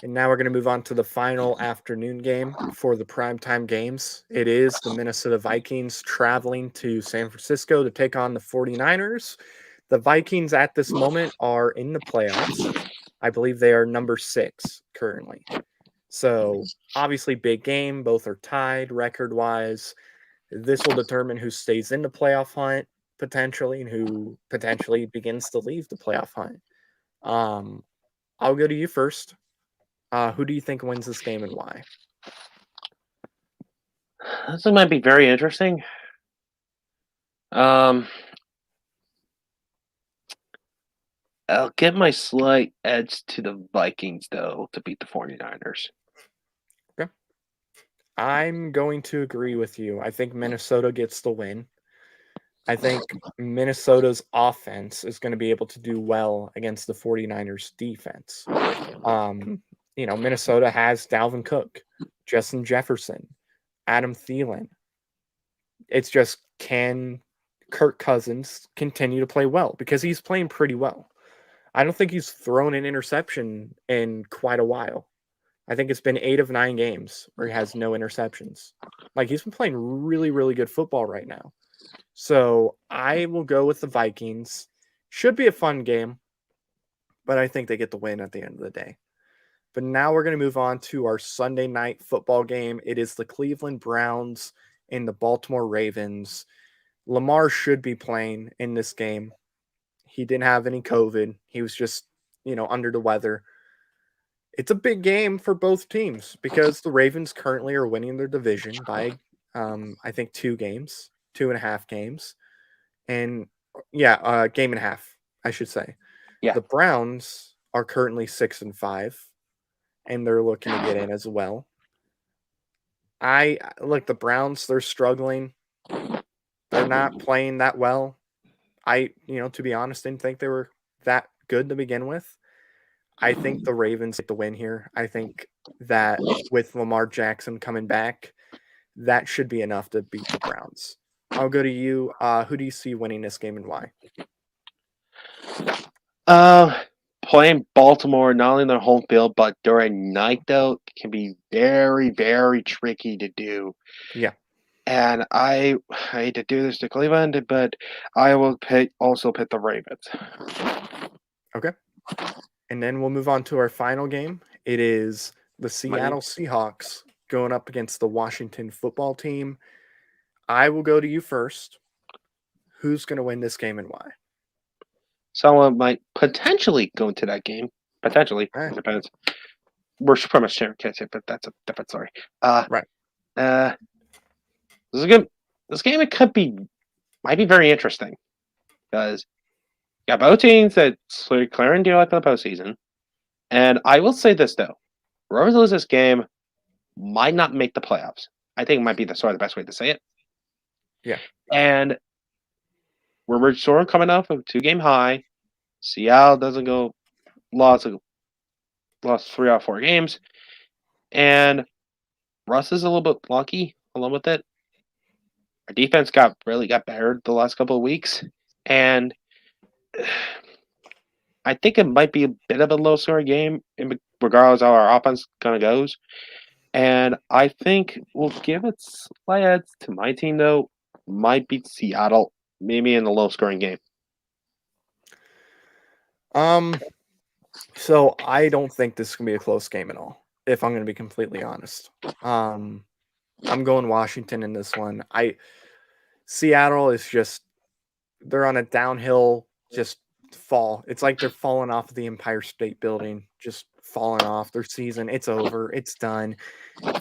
And now we're going to move on to the final afternoon game for the primetime games. It is the Minnesota Vikings traveling to San Francisco to take on the 49ers. The Vikings at this moment are in the playoffs. I believe they are number 6 currently. So obviously big game. Both are tied record-wise. This will determine who stays in the playoff hunt potentially and who potentially begins to leave the playoff hunt. I'll go to you first. Who do you think wins this game and why? This might be very interesting. I'll get my slight edge to the Vikings, though, to beat the 49ers. Okay. I'm going to agree with you. I think Minnesota gets the win. I think Minnesota's offense is going to be able to do well against the 49ers defense. Minnesota has Dalvin Cook, Justin Jefferson, Adam Thielen. It's just, can Kirk Cousins continue to play well? Because he's playing pretty well. I don't think he's thrown an interception in quite a while. I think it's been 8 of 9 games where he has no interceptions. Like, he's been playing really, really good football right now. So I will go with the Vikings. Should be a fun game, but I think they get the win at the end of the day. But now we're going to move on to our Sunday night football game. It is the Cleveland Browns and the Baltimore Ravens. Lamar should be playing in this game. He didn't have any COVID. He was just, under the weather. It's a big game for both teams because the Ravens currently are winning their division by, I think, 2.5 games. And, game and a half, I should say. Yeah. The Browns are currently 6-5, and they're looking to get in as well. The Browns, they're struggling. They're not playing that well. To be honest, didn't think they were that good to begin with. I think the Ravens get the win here. I think that with Lamar Jackson coming back, that should be enough to beat the Browns. I'll go to you. Who do you see winning this game and why? Playing Baltimore, not only in their home field, but during night, though, can be very, very tricky to do. Yeah. And I hate to do this to Cleveland, but I will also pick the Ravens. Okay. And then we'll move on to our final game. It is the Seattle Seahawks going up against the Washington football team. I will go to you first. Who's going to win this game and why? Someone might potentially go into that game. Potentially. Right. It depends. we're from a shared kitchen, but that's a different story. Right. This is a good. This game might be very interesting because you got both teams that clear and deal after the postseason. And I will say this though, whoever loses this game might not make the playoffs. I think it might be the best way to say it. Yeah. And we're sort of coming off of a 2-game high. Seattle doesn't go lost 3 out of 4 games, and Russ is a little bit lucky along with it. Our defense really got better the last couple of weeks, and I think it might be a bit of a low scoring game, regardless of how our offense kind of goes. And I think we'll give it slight edge to my team though. Might beat Seattle, maybe in a low scoring game. So I don't think this is gonna be a close game at all, if I'm gonna be completely honest. I'm going Washington in this one. Seattle is just they're on a downhill just fall. It's like they're falling off of the Empire State Building, just falling off their season. It's over. It's done.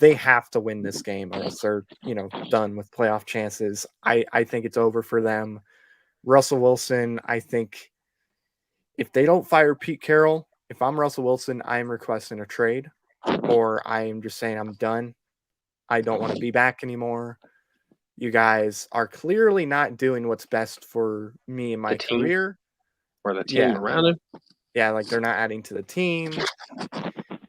They have to win this game or else they're, done with playoff chances. I think it's over for them. Russell Wilson, I think if they don't fire Pete Carroll, if I'm Russell Wilson, I'm requesting a trade or I'm just saying I'm done. I don't want to be back anymore. You guys are clearly not doing what's best for me and my career. Or the team around him. Yeah, like they're not adding to the team.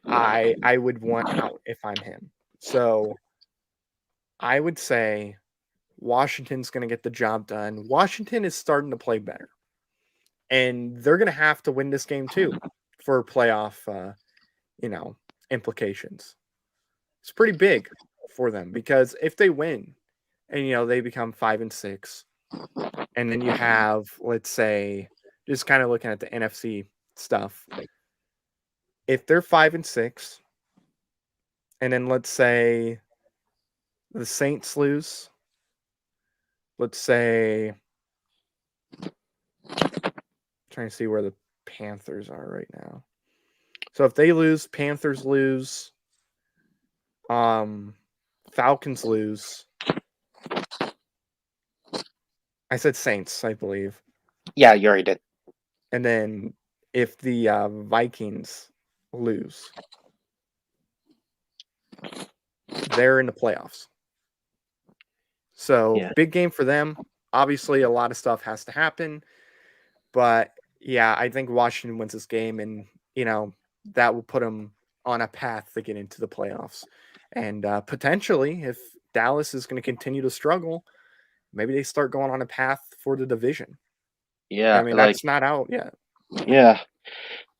I would want out if I'm him. So I would say Washington's going to get the job done. Washington is starting to play better. And they're going to have to win this game too for playoff, implications. It's pretty big for them because if they win and, they become 5-6, and then you have, let's say, just kind of looking at the NFC stuff, if they're 5-6, and then let's say the Saints lose, let's say, trying to see where the Panthers are right now. So if they lose, Panthers lose, Falcons lose. I said Saints, I believe. Yeah, you already did. And then if the Vikings lose, they're in the playoffs. So big game for them. Obviously, a lot of stuff has to happen. But, yeah, I think Washington wins this game. And, that will put them on a path to get into the playoffs. And potentially, if Dallas is going to continue to struggle, maybe they start going on a path for the division. Yeah. I mean, that's not out yet. Yeah.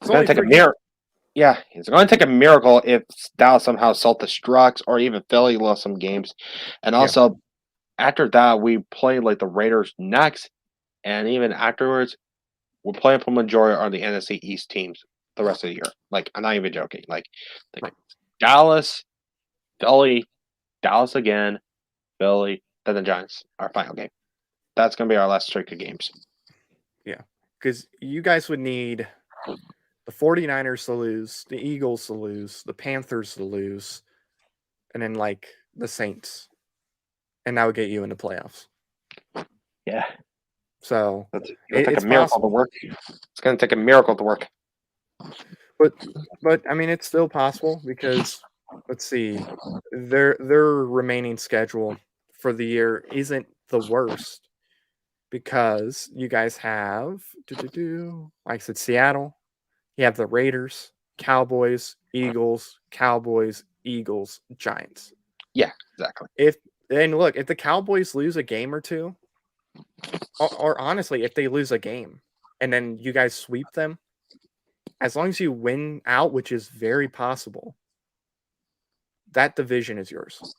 It's going to take a miracle. Yeah, it's going to take a miracle if Dallas somehow self-destructs or even Philly lost some games. And also, after that, we play like the Raiders next. And even afterwards, we're playing for majority on the NFC East teams the rest of the year. Like, I'm not even joking. Like Dallas, Philly, Dallas again, Philly, then the Giants, our final game. That's going to be our last streak of games. Yeah, because you guys would need the 49ers to lose, the Eagles to lose, the Panthers to lose, and then, like, the Saints. And that would get you into playoffs. Yeah. So it's take a miracle to work. It's going to take a miracle to work. But I mean, it's still possible because let's see, their remaining schedule for the year isn't the worst because you guys have like I said, Seattle, you have the Raiders, Cowboys, Eagles, Giants. Yeah, exactly. If the Cowboys lose a game or two, or honestly, if they lose a game and then you guys sweep them, as long as you win out, which is very possible, that division is yours.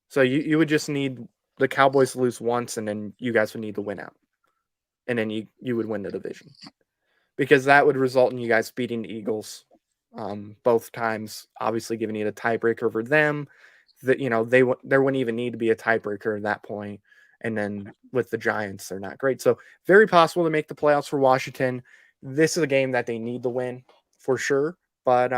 So you would just need the Cowboys to lose once, and then you guys would need to win out. And then you would win the division. Because that would result in you guys beating the Eagles both times, obviously giving you the tiebreaker over them. That there wouldn't even need to be a tiebreaker at that point. And then with the Giants, they're not great. So very possible to make the playoffs for Washington. This is a game that they need to win for sure. But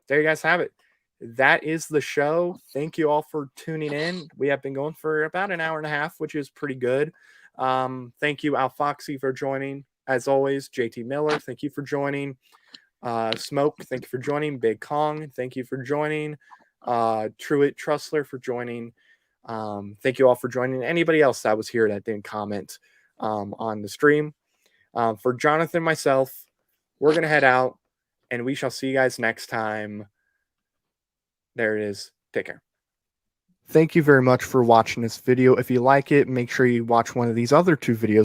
there you guys have it. That is the show. Thank you all for tuning in. We have been going for about an hour and a half, which is pretty good. Thank you, Al Foxy, for joining. As always, JT Miller, thank you for joining. Smoke, thank you for joining. Big Kong, thank you for joining. Truett Trussler for joining. Thank you all for joining. Anybody else that was here that didn't comment on the stream. For Jonathan, myself, we're going to head out, and we shall see you guys next time. There it is. Take care. Thank you very much for watching this video. If you like it, make sure you watch one of these other 2 videos.